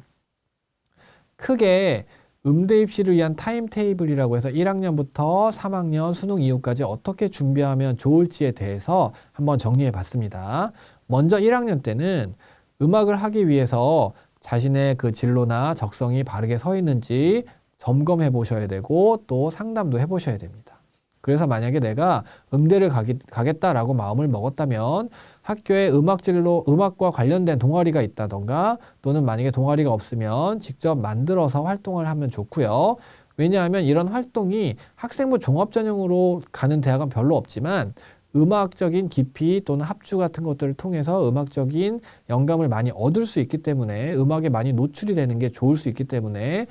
크게 음대 입시를 위한 타임테이블이라고 해서 1학년부터 3학년 수능 이후까지 어떻게 준비하면 좋을지에 대해서 한번 정리해 봤습니다. 먼저 1학년 때는 음악을 하기 위해서 자신의 그 진로나 적성이 바르게 서 있는지 점검해 보셔야 되고 또 상담도 해 보셔야 됩니다. 그래서 만약에 내가 음대를 가겠다라고 마음을 먹었다면 학교에 음악과 관련된 동아리가 있다던가 또는 만약에 동아리가 없으면 직접 만들어서 활동을 하면 좋고요. 왜냐하면 이런 활동이 학생부 종합전형으로 가는 대학은 별로 없지만 음악적인 깊이 또는 합주 같은 것들을 통해서 음악적인 영감을 많이 얻을 수 있기 때문에 음악에 많이 노출이 되는 게 좋을 수 있기 때문에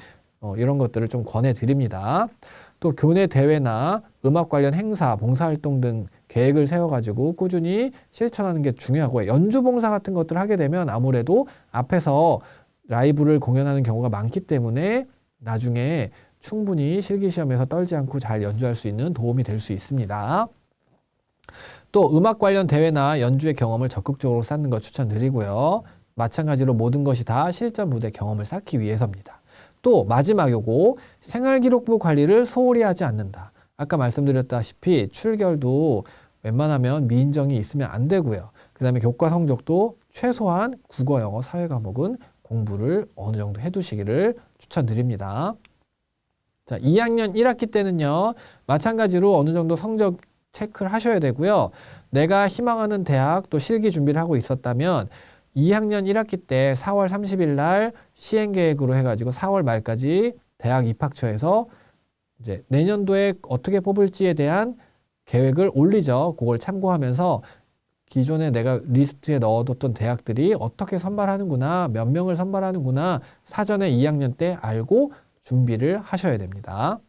이런 것들을 좀 권해드립니다. 또 교내 대회나 음악 관련 행사, 봉사활동 등 계획을 세워가지고 꾸준히 실천하는 게 중요하고요. 연주 봉사 같은 것들을 하게 되면 아무래도 앞에서 라이브를 공연하는 경우가 많기 때문에 나중에 충분히 실기시험에서 떨지 않고 잘 연주할 수 있는 도움이 될 수 있습니다. 또 음악 관련 대회나 연주의 경험을 적극적으로 쌓는 거 추천드리고요. 마찬가지로 모든 것이 다 실전 무대 경험을 쌓기 위해서입니다. 또 마지막 요거 생활기록부 관리를 소홀히 하지 않는다. 아까 말씀드렸다시피 출결도 웬만하면 미인정이 있으면 안 되고요. 그 다음에 교과 성적도 최소한 국어, 영어, 사회 과목은 공부를 어느 정도 해두시기를 추천드립니다. 자, 2학년 1학기 때는요, 마찬가지로 어느 정도 성적 체크를 하셔야 되고요. 내가 희망하는 대학 또 실기 준비를 하고 있었다면 2학년 1학기 때 4월 30일 날 시행 계획으로 해가지고 4월 말까지 대학 입학처에서 이제 내년도에 어떻게 뽑을지에 대한 계획을 올리죠. 그걸 참고하면서 기존에 내가 리스트에 넣어뒀던 대학들이 어떻게 선발하는구나, 몇 명을 선발하는구나 사전에 2학년 때 알고 준비를 하셔야 됩니다.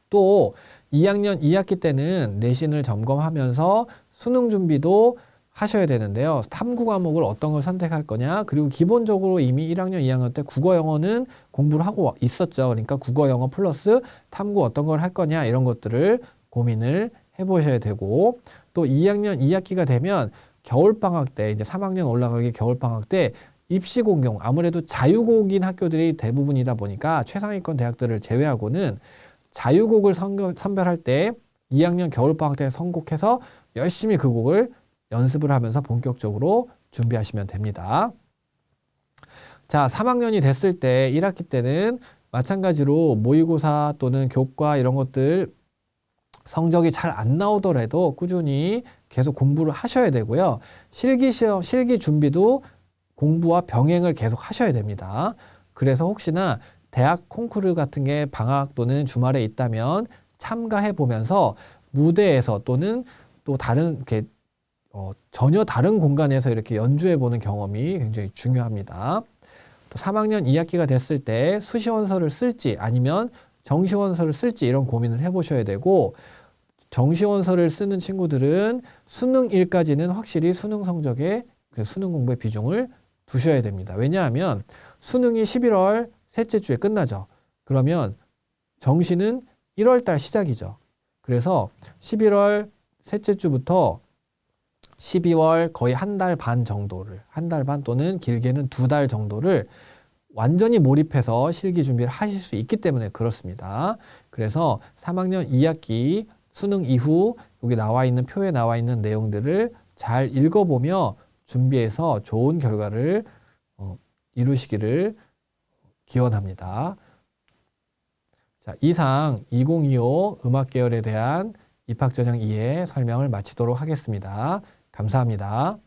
또 2학년 2학기 때는 내신을 점검하면서 수능 준비도 하셔야 되는데요. 탐구 과목을 어떤 걸 선택할 거냐, 그리고 기본적으로 이미 1학년, 2학년 때 국어, 영어는 공부를 하고 있었죠. 그러니까 국어, 영어 플러스 탐구 어떤 걸 할 거냐 이런 것들을 고민을 해보셔야 되고, 또 2학년 2학기가 되면 겨울방학 때 이제 3학년 올라가기 겨울방학 때 입시 공경, 아무래도 자유고인 학교들이 대부분이다 보니까 최상위권 대학들을 제외하고는 자유곡을 선별할 때 2학년 겨울방학 때 선곡해서 열심히 그 곡을 연습을 하면서 본격적으로 준비하시면 됩니다. 자, 3학년이 됐을 때 1학기 때는 마찬가지로 모의고사 또는 교과 이런 것들 성적이 잘 안 나오더라도 꾸준히 계속 공부를 하셔야 되고요. 실기시험, 실기 준비도 공부와 병행을 계속 하셔야 됩니다. 그래서 혹시나 대학 콩쿠르 같은 게 방학 또는 주말에 있다면 참가해 보면서 무대에서 또는 또 다른 이렇게 전혀 다른 공간에서 이렇게 연주해 보는 경험이 굉장히 중요합니다. 또 3학년 2학기가 됐을 때 수시원서를 쓸지 아니면 정시원서를 쓸지 이런 고민을 해보셔야 되고, 정시원서를 쓰는 친구들은 수능일까지는 확실히 수능 성적에 수능 공부의 비중을 두셔야 됩니다. 왜냐하면 수능이 11월 셋째 주에 끝나죠. 그러면 정시는 1월 달 시작이죠. 그래서 11월 셋째 주부터 12월 거의 한 달 반 정도를, 한 달 반 또는 길게는 2달 정도를 완전히 몰입해서 실기 준비를 하실 수 있기 때문에 그렇습니다. 그래서 3학년 2학기 수능 이후 여기 나와 있는 표에 나와 있는 내용들을 잘 읽어보며 준비해서 좋은 결과를 이루시기를 기원합니다. 자, 이상 2025 음악 계열에 대한 입학전형 2의 설명을 마치도록 하겠습니다. 감사합니다.